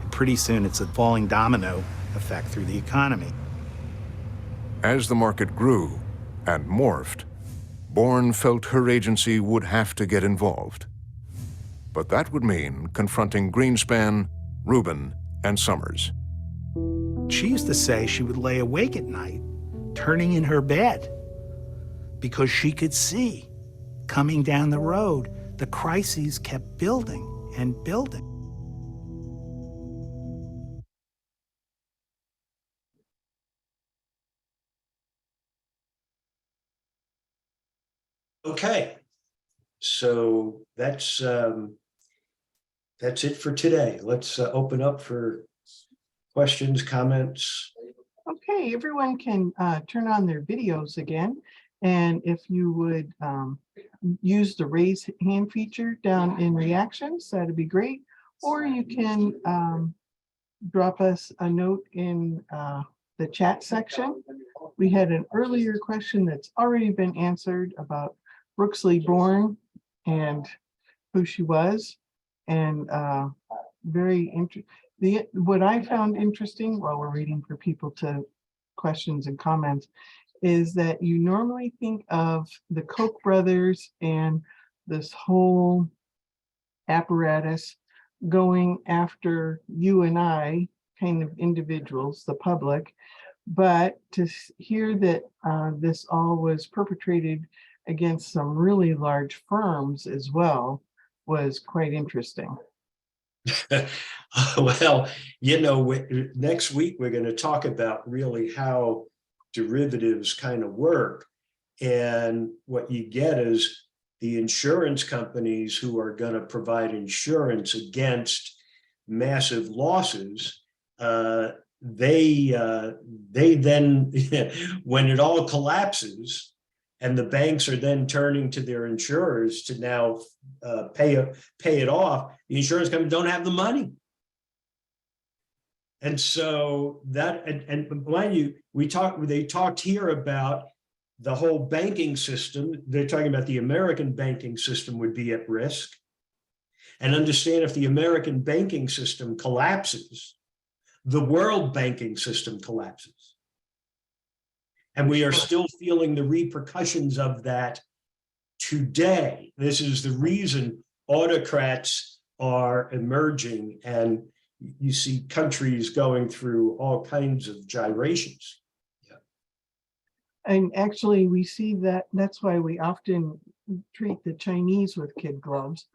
And pretty soon it's a falling domino effect through the economy.
As the market grew and morphed, Bordan felt her agency would have to get involved. But that would mean confronting Greenspan, Rubin, and Summers.
She used to say she would lay awake at night, turning in her bed, because she could see, coming down the road, the crises kept building and building.
Okay, so that's it for today. Let's open up for questions, comments.
Okay, everyone can turn on their videos again. And if you would use the raise hand feature down in reactions, that'd be great. Or you can drop us a note in the chat section. We had an earlier question that's already been answered about Brooksley Born and who she was. And very interesting. What I found interesting while we're waiting for people to questions and comments is that you normally think of the Koch brothers and this whole apparatus going after you and I, kind of individuals, the public, but to hear that this all was perpetrated against some really large firms as well was quite interesting.
Well, you know, next week we're going to talk about really how derivatives kind of work. And what you get is the insurance companies who are going to provide insurance against massive losses. They then, when it all collapses, and the banks are then turning to their insurers to now pay it off, the insurance companies don't have the money. And so that, and mind you, they talked here about the whole banking system. They're talking about the American banking system would be at risk. And understand, if the American banking system collapses, the world banking system collapses. And we are still feeling the repercussions of that today. This is the reason autocrats are emerging, and you see countries going through all kinds of gyrations. Yeah.
And actually, we see that that's why we often treat the Chinese with kid gloves.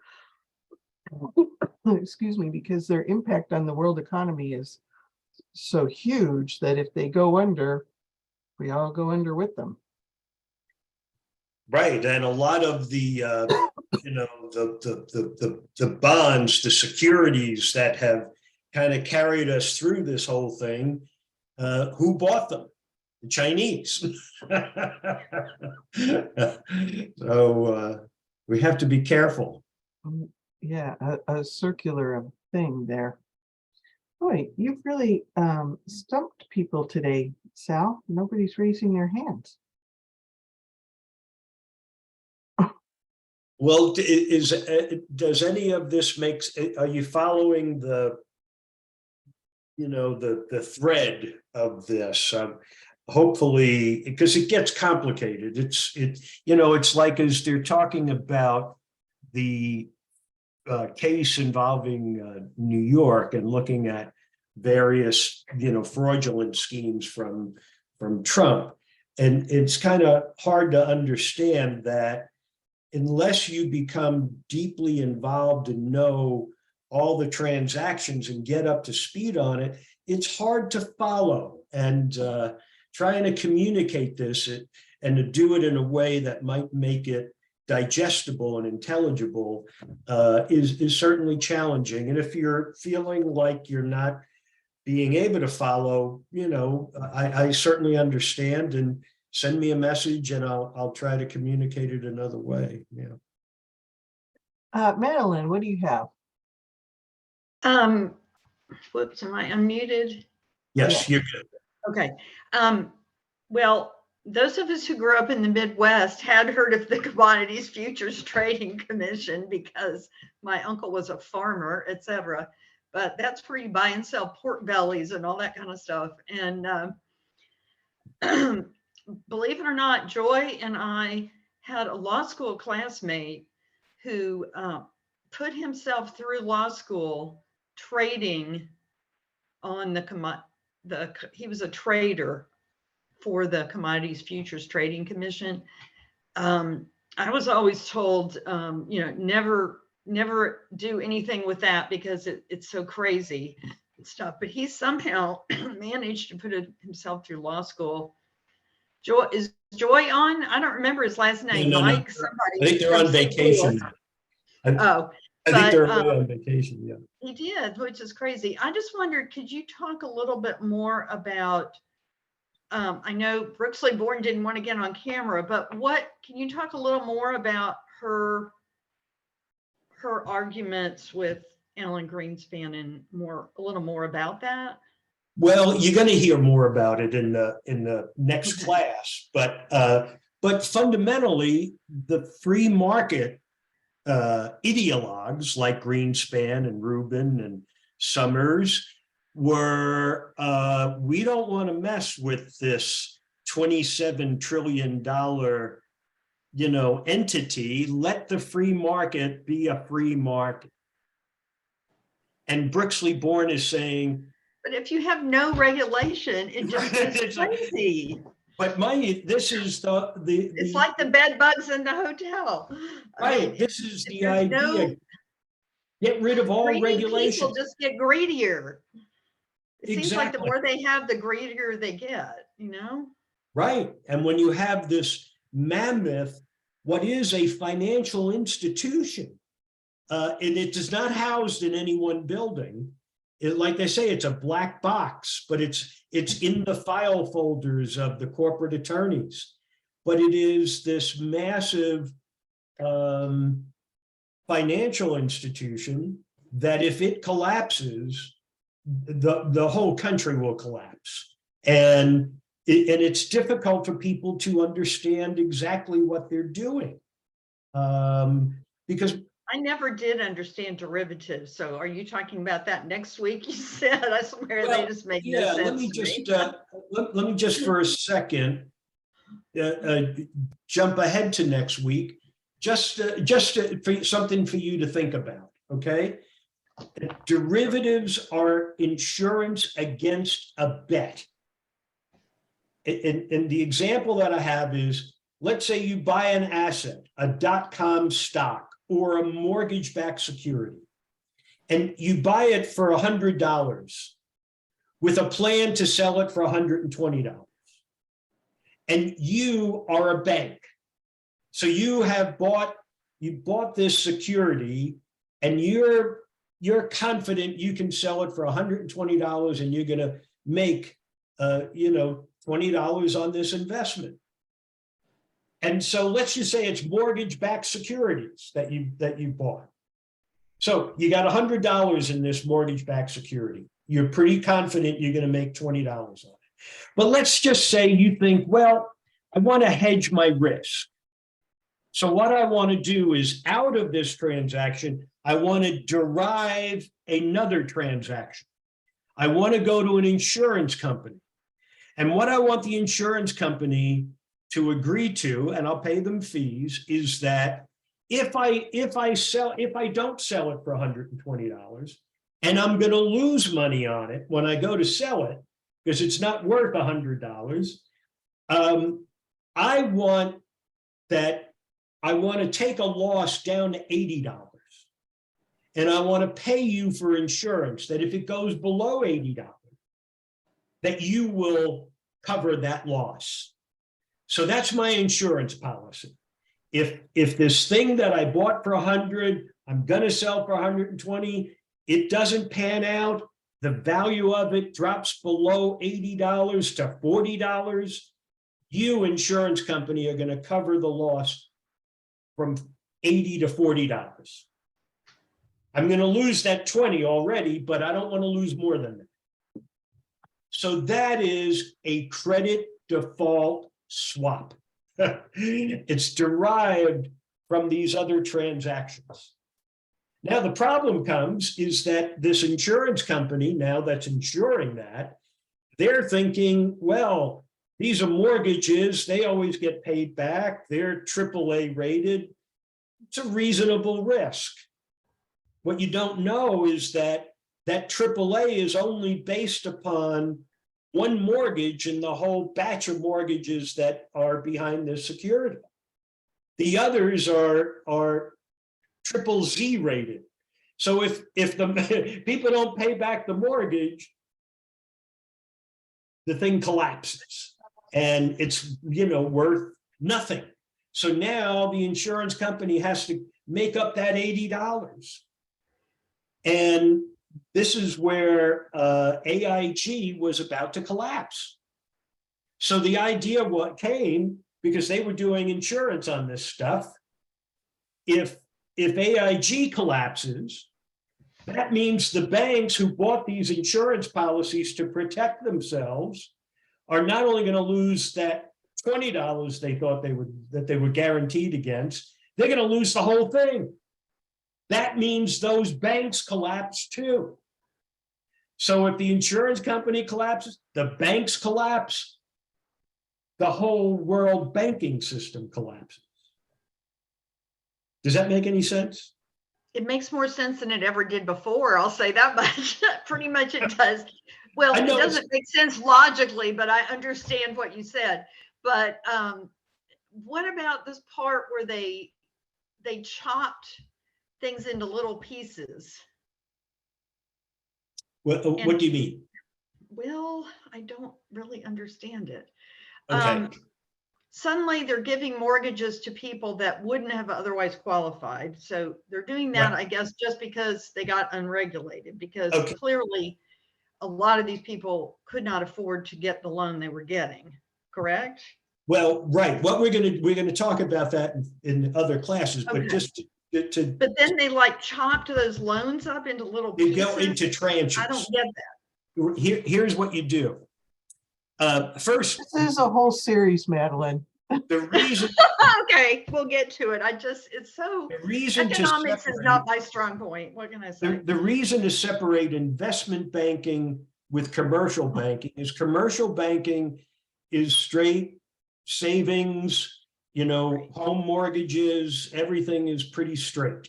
Excuse me, because their impact on the world economy is so huge that if they go under, we all go under with them.
Right, and a lot of the you know, the bonds, the securities that have kind of carried us through this whole thing, who bought them? The Chinese. So we have to be careful.
Yeah, a circular thing there. Boy, you've really stumped people today, Sal. Nobody's raising their hands.
Well, does any of this are you following the, you know, the thread of this? hopefully, because it gets complicated. It's like as they're talking about the case involving New York and looking at various, fraudulent schemes from Trump. And it's kind of hard to understand that unless you become deeply involved and know all the transactions and get up to speed on it, it's hard to follow. And trying to communicate this and to do it in a way that might make it digestible and intelligible is certainly challenging. And if you're feeling like you're not being able to follow, I certainly understand, and send me a message and I'll try to communicate it another way. Yeah.
Madeline, what do you have?
Whoops, am I unmuted?
Yes, you're good.
Okay. Well, those of us who grew up in the Midwest had heard of the Commodities Futures Trading Commission because my uncle was a farmer, etc. But that's where you buy and sell pork bellies and all that kind of stuff. And believe it or not, Joy and I had a law school classmate who put himself through law school trading on he was a trader for the Commodities Futures Trading Commission. I was always told, never do anything with that because it's so crazy and stuff. But he somehow managed to put himself through law school. Is Joy on? I don't remember his last name.
No.
Mike, somebody.
I think they're on vacation. I think they're on vacation, yeah.
He did, which is crazy. I just wondered, could you talk a little bit more about, I know Brooksley Born didn't want to get on camera, but can you talk a little more about her arguments with Alan Greenspan and a little more about that?
Well, you're going to hear more about it in the next class, but fundamentally, the free market ideologues like Greenspan and Rubin and Summers were, we don't want to mess with this $27 trillion, entity. Let the free market be a free market. And Brooksley Born is saying,
but if you have no regulation, it just is crazy.
But this is
it's like the bed bugs in the hotel.
Right. This is the idea. Get rid of all regulations.
People just get greedier. It seems like the
Exactly.
more they have, the greedier they get,
Right. And when you have this mammoth, what is a financial institution, and it is not housed in any one building. Like they say, it's a black box, but it's in the file folders of the corporate attorneys. But it is this massive financial institution that if it collapses, the whole country will collapse. And it's difficult for people to understand exactly what they're doing. Because
I never did understand derivatives. So are you talking about that next week? You said, I swear they just make no sense.
Let me just for a second jump ahead to next week, just for something for you to think about. Okay, derivatives are insurance against a bet. And the example that I have is, let's say you buy an asset, a .com stock, or a mortgage-backed security, and you buy it for $100 with a plan to sell it for $120. And you are a bank. So you bought this security and you're confident you can sell it for $120 and you're gonna make $20 on this investment. And so let's just say it's mortgage-backed securities that you bought. So you got $100 in this mortgage-backed security. You're pretty confident you're going to make $20 on it. But let's just say you think, well, I want to hedge my risk. So what I want to do is, out of this transaction, I want to derive another transaction. I want to go to an insurance company. And what I want the insurance company to agree to, and I'll pay them fees, is that if I don't sell it for $120 and I'm going to lose money on it when I go to sell it because it's not worth $100, I want to take a loss down to $80. And I want to pay you for insurance that if it goes below $80, that you will cover that loss. So that's my insurance policy. If this thing that I bought for 100, I'm going to sell for 120, it doesn't pan out, the value of it drops below $80 to $40, you, insurance company, are going to cover the loss from $80 to $40. I'm going to lose that 20 already, but I don't want to lose more than that. So that is a credit default swap. It's derived from these other transactions. Now, the problem comes is that this insurance company, now that's insuring that, they're thinking, well, these are mortgages. They always get paid back. They're AAA rated. It's a reasonable risk. What you don't know is that AAA is only based upon one mortgage in the whole batch of mortgages that are behind this security. The others are triple Z rated. So if the people don't pay back the mortgage, the thing collapses and it's, worth nothing. So now the insurance company has to make up that $80. And this is where AIG was about to collapse. So the idea came because they were doing insurance on this stuff. If AIG collapses, that means the banks who bought these insurance policies to protect themselves are not only going to lose that $20 they thought they were guaranteed against, they're going to lose the whole thing. That means those banks collapse too. So if the insurance company collapses, the banks collapse, the whole world banking system collapses. Does that make any sense?
It makes more sense than it ever did before. I'll say that much. Pretty much it does. Well, it doesn't make sense logically, but I understand what you said. But what about this part where they chopped things into little pieces?
What do you mean?
Well, I don't really understand it.
Okay.
Suddenly they're giving mortgages to people that wouldn't have otherwise qualified. So they're doing that, I guess, just because they got unregulated, because clearly a lot of these people could not afford to get the loan they were getting, correct?
Well, right. What we're going to talk about that in other classes, but just
but then they like chopped those loans up into little pieces.
They go into tranches.
I don't get that.
Here's what you do. First,
this is a whole series, Madeline.
The reason.
Okay, we'll get to it. It's so.
The reason
economics is not my strong point. What can I say?
The reason to separate investment banking with commercial banking is commercial banking is straight savings, home mortgages, everything is pretty straight.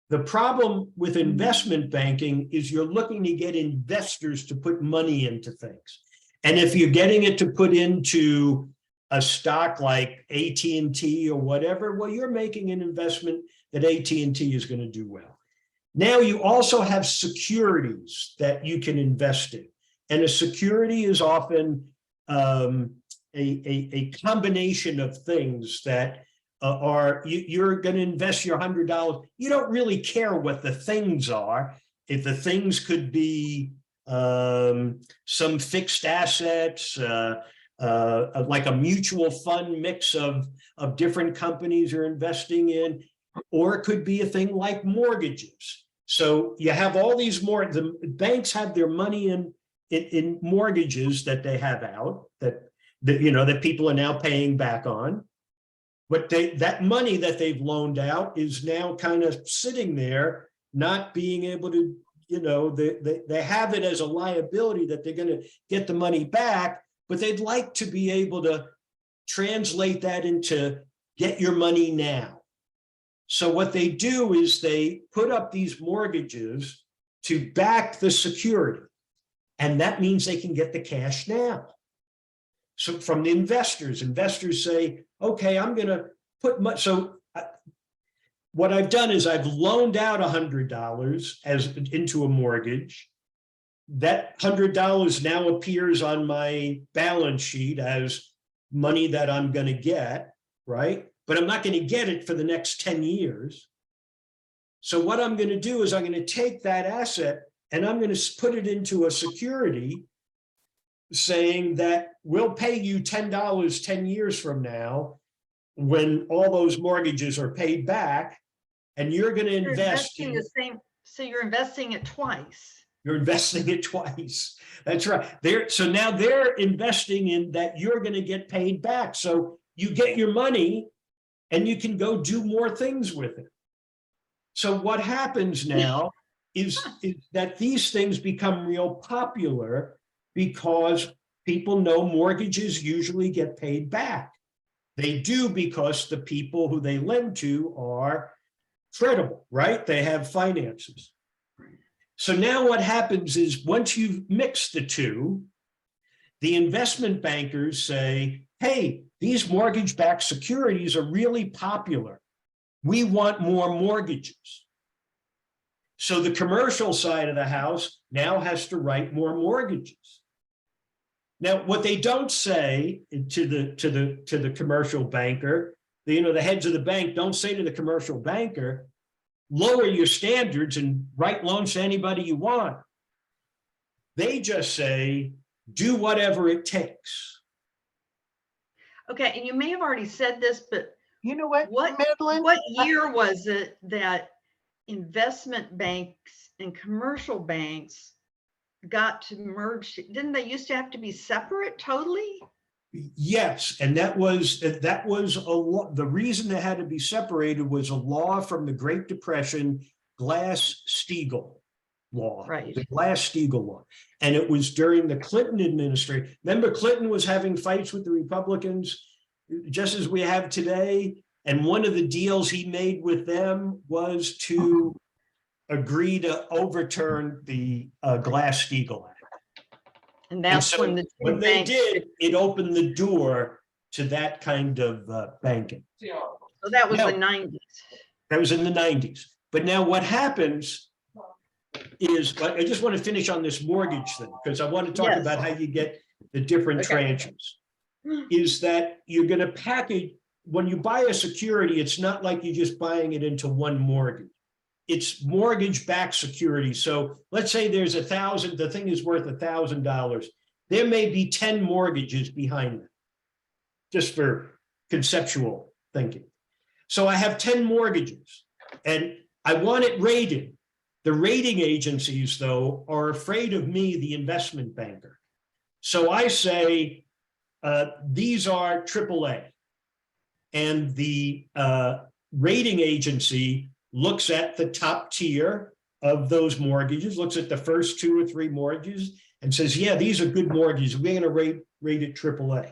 The problem with investment banking is you're looking to get investors to put money into things. And if you're getting it to put into a stock like AT&T or whatever, well, you're making an investment that AT&T is going to do well. Now you also have securities that you can invest in. And a security is often a combination of things that you're going to invest your $100. You don't really care what the things are. If the things could be some fixed assets, like a mutual fund mix of different companies you're investing in, or it could be a thing like mortgages. So you have all these the banks have their money in mortgages that they have out that people are now paying back on. But that money that they've loaned out is now kind of sitting there, not being able to, they have it as a liability that they're going to get the money back, but they'd like to be able to translate that into get your money now. So what they do is they put up these mortgages to back the security. And that means they can get the cash now. So from the investors say, okay, I'm going to put much. So what I've done is I've loaned out $100 into a mortgage. That $100 now appears on my balance sheet as money that I'm going to get, right? But I'm not going to get it for the next 10 years. So what I'm going to do is I'm going to take that asset and I'm going to put it into a security saying that we'll pay you $10 10 years from now when all those mortgages are paid back, and you're going to invest in
the same. So you're investing it twice.
You're investing it twice. That's right. So now they're investing in that you're going to get paid back. So you get your money and you can go do more things with it. So what happens now is that these things become real popular because people know mortgages usually get paid back. They do because the people who they lend to are credible, right? They have finances. So now what happens is once you've mixed the two, the investment bankers say, hey, these mortgage-backed securities are really popular. We want more mortgages. So the commercial side of the house now has to write more mortgages. Now, what they don't say to the commercial banker, the heads of the bank don't say to the commercial banker, lower your standards and write loans to anybody you want. They just say, do whatever it takes.
Okay, and you may have already said this, but
you know what,
Madeline? What year was it that investment banks and commercial banks got to merge? Didn't they used to have to be separate totally?
Yes, and that was a law. The reason they had to be separated was a law from the Great Depression, Glass-Steagall law,
right?
The Glass-Steagall law, and it was during the Clinton administration. Remember, Clinton was having fights with the Republicans, just as we have today. And one of the deals he made with them was to agree to overturn the Glass-Steagall Act.
And that's
when they did, it opened the door to that kind of banking.
So that was the 90s.
That was in the 90s. But now what happens is, I just want to finish on this mortgage thing, because I want to talk about how you get the different tranches. Is that you're going to package, when you buy a security, it's not like you're just buying it into one mortgage. It's mortgage-backed security. So let's say there's 1,000, the thing is worth $1,000. There may be 10 mortgages behind it, just for conceptual thinking. So I have 10 mortgages and I want it rated. The rating agencies, though, are afraid of me, the investment banker. So I say, these are AAA. And the rating agency looks at the top tier of those mortgages, looks at the first 2 or 3 mortgages and says, yeah, these are good mortgages. We're going to rate it AAA.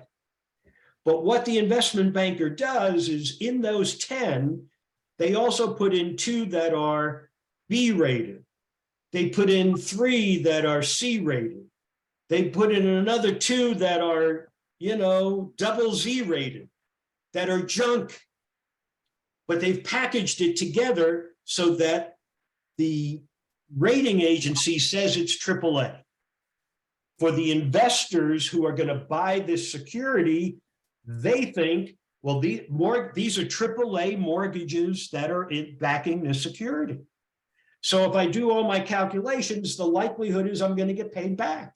But what the investment banker does is in those 10, they also put in 2 that are B rated. They put in 3 that are C rated. They put in another 2 that are, double Z rated, that are junk. But they've packaged it together so that the rating agency says it's AAA. For the investors who are going to buy this security, they think, well, these are AAA mortgages that are backing this security. So if I do all my calculations, the likelihood is I'm going to get paid back.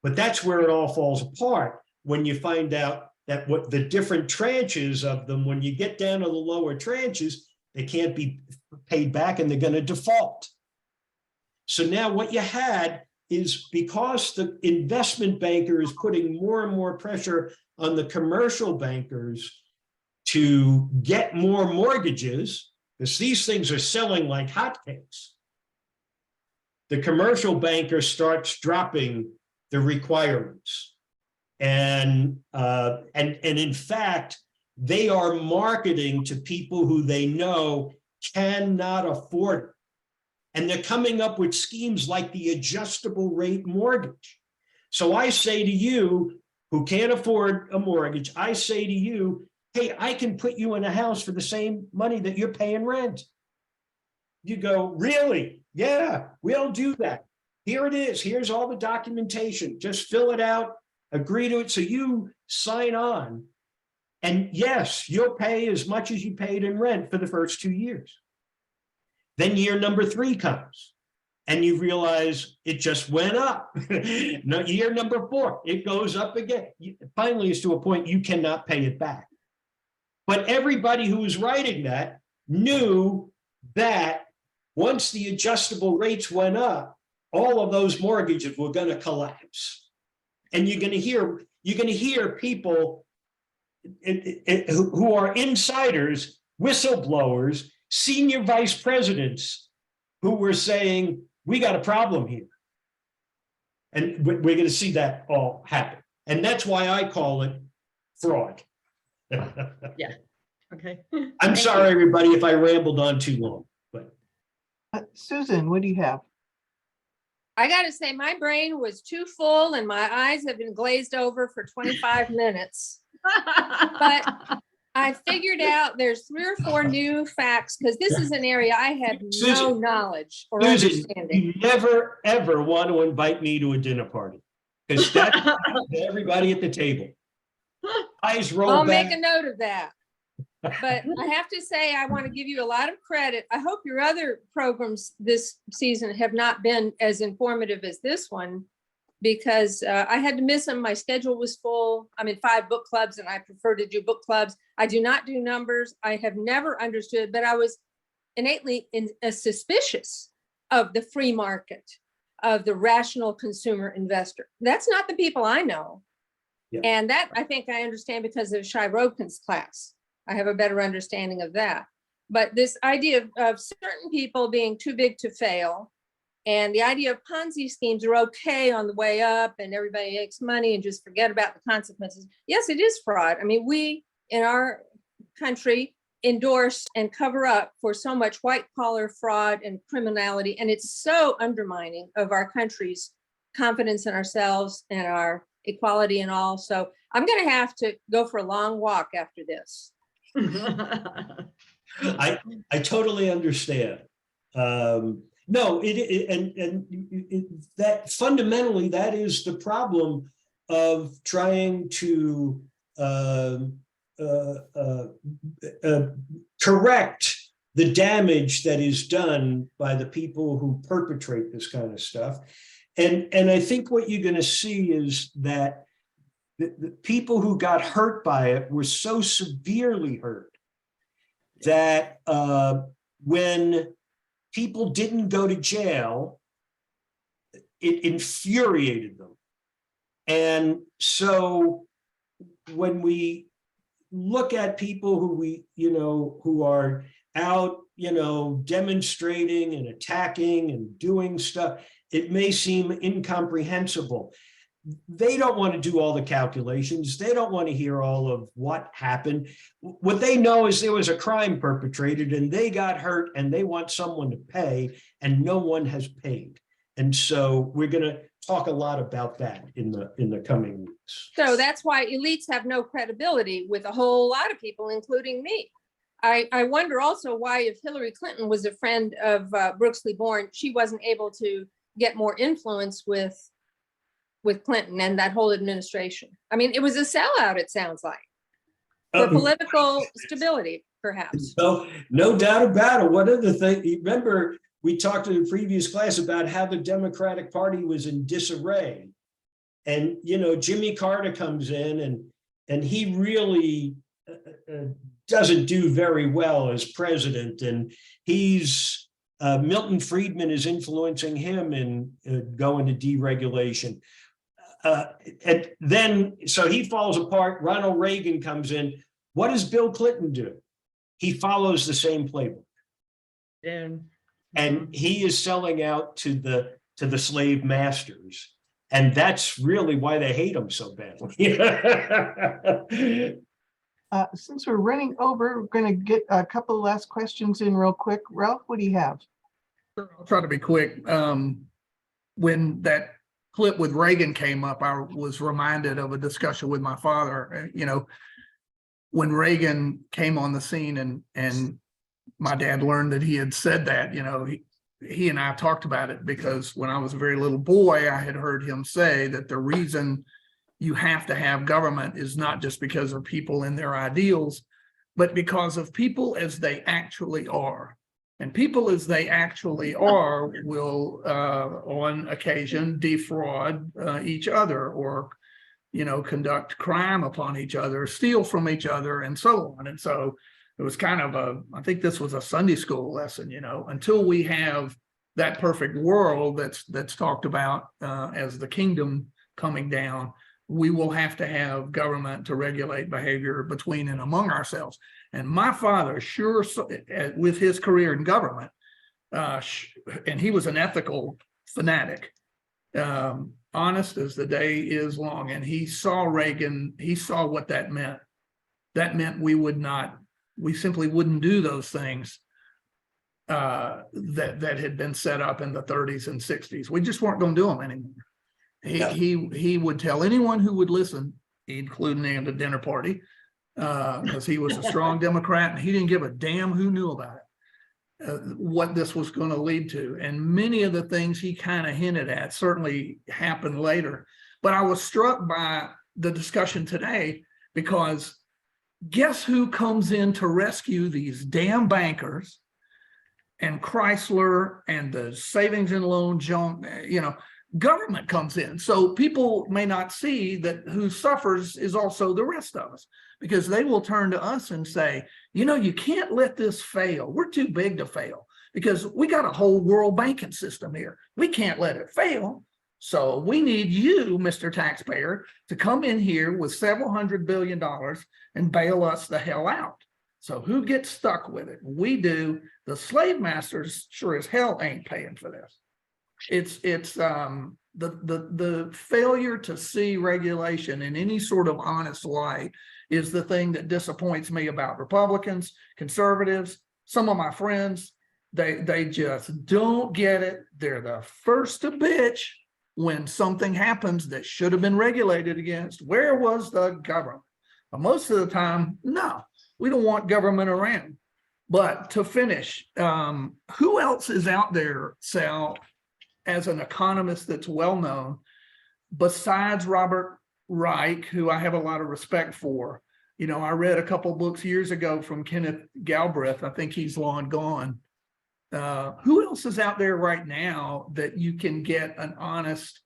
But that's where it all falls apart when you find out that what the different tranches of them, when you get down to the lower tranches, they can't be paid back and they're going to default. So now what you had is, because the investment banker is putting more and more pressure on the commercial bankers to get more mortgages, because these things are selling like hotcakes, the commercial banker starts dropping the requirements. And in fact, they are marketing to people who they know cannot afford it. And they're coming up with schemes like the adjustable rate mortgage. So I say to you, who can't afford a mortgage, I say to you, hey, I can put you in a house for the same money that you're paying rent. You go, really? Yeah, we'll do that. Here it is. Here's all the documentation. Just fill it out, agree to it. So you sign on. And yes, you'll pay as much as you paid in rent for the first 2 years. Then year number 3 comes and you realize it just went up. Year number 4, it goes up again. Finally, it's to a point you cannot pay it back. But everybody who was writing that knew that once the adjustable rates went up, all of those mortgages were going to collapse. And you're going to hear people who are insiders, whistleblowers, senior vice presidents who were saying, we got a problem here. And we're going to see that all happen. And that's why I call it fraud.
Yeah. Okay.
I'm sorry, everybody, if I rambled on too long. But
Susan, what do you have?
I got to say, my brain was too full and my eyes have been glazed over for 25 minutes. But I figured out there's 3 or 4 new facts because this is an area I had no knowledge or understanding.
You never, ever want to invite me to a dinner party because that's everybody at the table. Eyes roll
I'll
back.
make a note of that. But I have to say, I want to give you a lot of credit. I hope your other programs this season have not been as informative as this one, because I had to miss them. My schedule was full. I'm in 5 book clubs and I prefer to do book clubs. I do not do numbers. I have never understood, but I was innately suspicious of the free market, of the rational consumer investor. That's not the people I know. Yeah. And that I think I understand because of Shai Robkin's class. I have a better understanding of that. But this idea of certain people being too big to fail, and the idea of Ponzi schemes are okay on the way up and everybody makes money and just forget about the consequences. Yes, it is fraud. I mean, we in our country endorse and cover up for so much white collar fraud and criminality. And it's so undermining of our country's confidence in ourselves and our equality and all. So I'm going to have to go for a long walk after this.
I totally understand. No, that fundamentally that is the problem of trying to correct the damage that is done by the people who perpetrate this kind of stuff. And I think what you're going to see is that the people who got hurt by it were so severely hurt that when people didn't go to jail, it infuriated them. And so when we look at people who are out, demonstrating and attacking and doing stuff, it may seem incomprehensible. They don't want to do all the calculations. They don't want to hear all of what happened. What they know is there was a crime perpetrated and they got hurt and they want someone to pay and no one has paid. And so we're going to talk a lot about that in the coming weeks.
So that's why elites have no credibility with a whole lot of people, including me. I wonder also why, if Hillary Clinton was a friend of Brooks Lee Born, she wasn't able to get more influence with Clinton and that whole administration. I mean, it was a sellout, it sounds like, for political stability, perhaps.
No doubt about it. One of the things, remember, we talked in the previous class about how the Democratic Party was in disarray. And, Jimmy Carter comes in and he really doesn't do very well as president. And he's, Milton Friedman is influencing him in going to deregulation. And then, so he falls apart. Ronald Reagan comes in. What does Bill Clinton do? He follows the same playbook. And he is selling out to the slave masters. And that's really why they hate him so badly.
Since we're running over, we're going to get a couple of last questions in real quick. Ralph, what do you have?
I'll try to be quick. When that clip with Reagan came up, I was reminded of a discussion with my father. You know, when Reagan came on the scene and my dad learned that he had said that, you know, he and I talked about it, because when I was a very little boy, I had heard him say that the reason you have to have government is not just because of people and their ideals, but because of people as they actually are. And people as they actually are will, on occasion, defraud each other, or, you know, conduct crime upon each other, steal from each other, and so on. And so it was kind of I think this was a Sunday school lesson, you know, until we have that perfect world that's talked about as the kingdom coming down, we will have to have government to regulate behavior between and among ourselves. And my father, sure, with his career in government, and he was an ethical fanatic, honest as the day is long, and he saw Reagan, he saw what that meant. That meant we simply wouldn't do those things that had been set up in the 30s and 60s. We just weren't going to do them anymore. He would tell anyone who would listen, including me at the dinner party, because he was a strong Democrat and he didn't give a damn who knew about it, what this was going to lead to. And many of the things he kind of hinted at certainly happened later. But I was struck by the discussion today, because guess who comes in to rescue these damn bankers and Chrysler and the savings and loan junk, you know, government comes in. So people may not see that who suffers is also the rest of us, because they will turn to us and say, you know, you can't let this fail. We're too big to fail, because we got a whole world banking system here. We can't let it fail. So we need you, Mr. Taxpayer, to come in here with several $100 billion and bail us the hell out. So who gets stuck with it? We do. The slave masters sure as hell ain't paying for this. It's the failure to see regulation in any sort of honest light is the thing that disappoints me about Republicans, conservatives, some of my friends. They just don't get it. They're the first to bitch when something happens that should have been regulated against. Where was the government? But most of the time, no, we don't want government around. But to finish, who else is out there, Sal, as an economist that's well known, besides Robert Reich, who I have a lot of respect for? You know, I read a couple books years ago from Kenneth Galbraith. I think he's long gone. Who else is out there right now that you can get an honest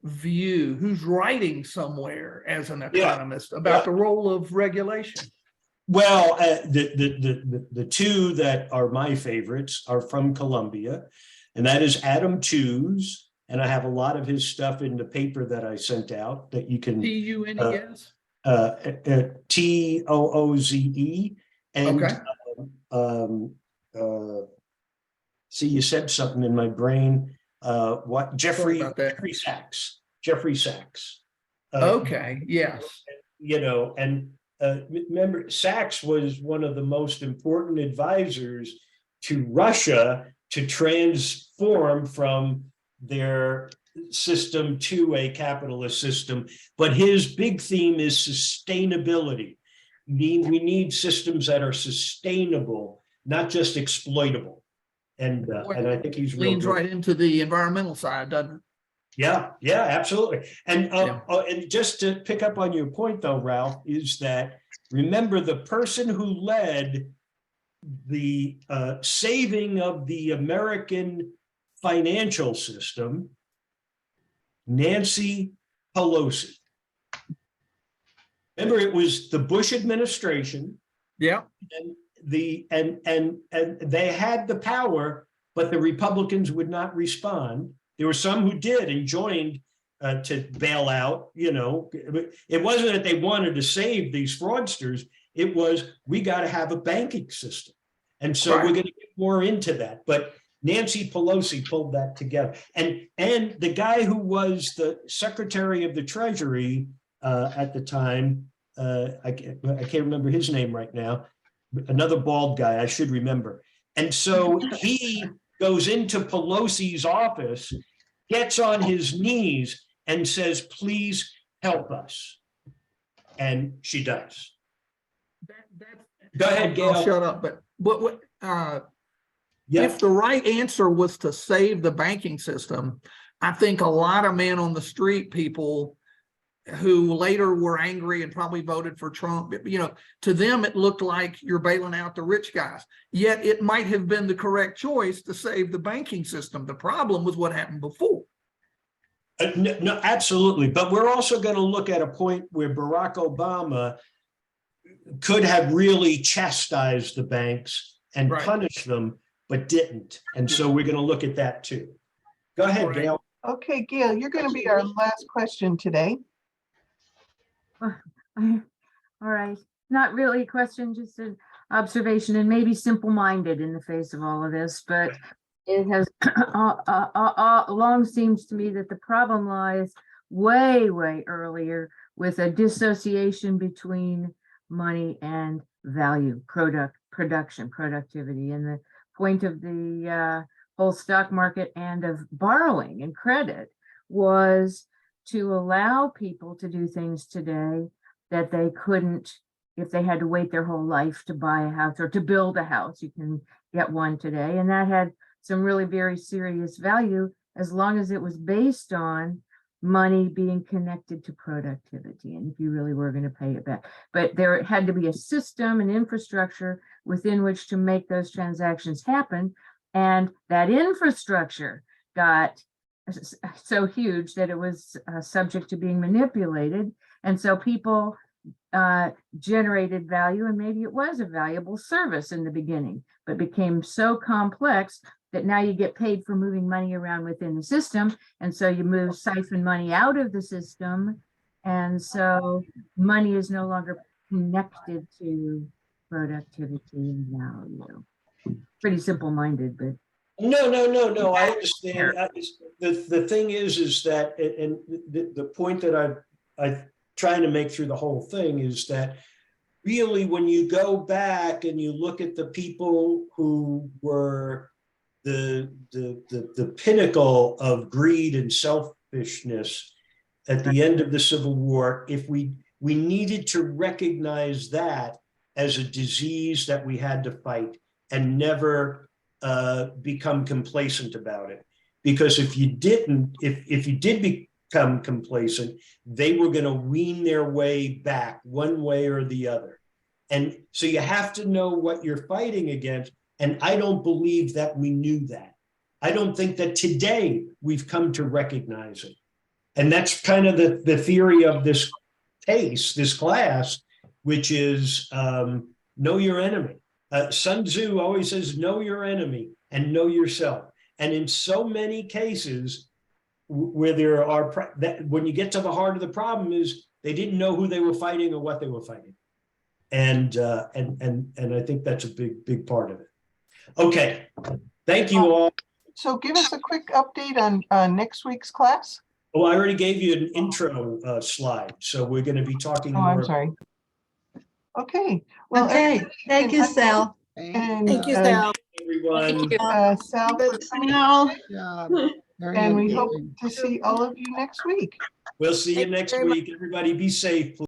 view? Who's writing somewhere as an economist about the role of regulation?
Well, the two that are my favorites are from Columbia, and that is Adam Tooze, and I have a lot of his stuff in the paper that I sent out that you can
T-U-N-E-S?
T-O-O-Z-E. And see, you said something in my brain. What Jeffrey Sachs. Jeffrey Sachs.
Okay, yes.
You know, and remember, Sachs was one of the most important advisors to Russia to transform from their system to a capitalist system. But his big theme is sustainability. We need systems that are sustainable, not just exploitable. And I think he's
leans right into the environmental side, doesn't it?
Yeah, absolutely. And and just to pick up on your point, though, Ralph, is that remember the person who led the saving of the American financial system, Nancy Pelosi. Remember, it was the Bush administration.
Yeah.
And they had the power, but the Republicans would not respond. There were some who did and joined to bail out. You know, it wasn't that they wanted to save these fraudsters. It was, we got to have a banking system. And so we're going to get more into that. But Nancy Pelosi pulled that together. And the guy who was the Secretary of the Treasury at the time, I can't remember his name right now, another bald guy, I should remember. And so he goes into Pelosi's office, gets on his knees and says, please help us. And she does. Go ahead, Gail.
I'll shut up, but what if the right answer was to save the banking system, I think a lot of men on the street, people who later were angry and probably voted for Trump, you know, to them, it looked like you're bailing out the rich guys. Yet it might have been the correct choice to save the banking system. The problem was what happened before.
No, absolutely. But we're also going to look at a point where Barack Obama could have really chastised the banks and punished them, but didn't. And so we're going to look at that too. Go ahead, Gail.
Okay, Gail, you're going to be our last question today.
All right, not really a question, just an observation, and maybe simple-minded in the face of all of this, but it has long seems to me that the problem lies way earlier with a dissociation between money and value, productivity, and the point of the whole stock market and of borrowing and credit was to allow people to do things today that they couldn't if they had to wait their whole life to buy a house or to build a house. You can get one today, and that had some really very serious value as long as it was based on money being connected to productivity and if you really were going to pay it back. But there had to be a system and infrastructure within which to make those transactions happen, and that infrastructure got so huge that it was subject to being manipulated, and so people generated value, and maybe it was a valuable service in the beginning, but became so complex that now you get paid for moving money around within the system, and so you siphon money out of the system, and so money is no longer connected to productivity and value. Pretty simple-minded, but
No, I understand. The thing is that, and the point that I'm trying to make through the whole thing is that really when you go back and you look at the people who were the pinnacle of greed and selfishness at the end of the Civil War, if we needed to recognize that as a disease that we had to fight and never become complacent about it. Because if you didn't, if you did become complacent, they were going to wean their way back one way or the other. And so you have to know what you're fighting against. And I don't believe that we knew that. I don't think that today we've come to recognize it. And that's kind of the theory of this case, this class, which is know your enemy. Sun Tzu always says, know your enemy and know yourself. And in so many cases where there are, when you get to the heart of the problem is they didn't know who they were fighting or what they were fighting. And I think that's a big part of it. Okay, thank you all.
So give us a quick update on next week's class.
Oh, I already gave you an intro slide. So we're going to be talking more.
I'm sorry. Okay. Well,
okay. Thank you, Sal.
Thank you, Sal.
Everyone.
Sal, and we hope to see all of you next week.
We'll see you next week. Everybody be safe, please.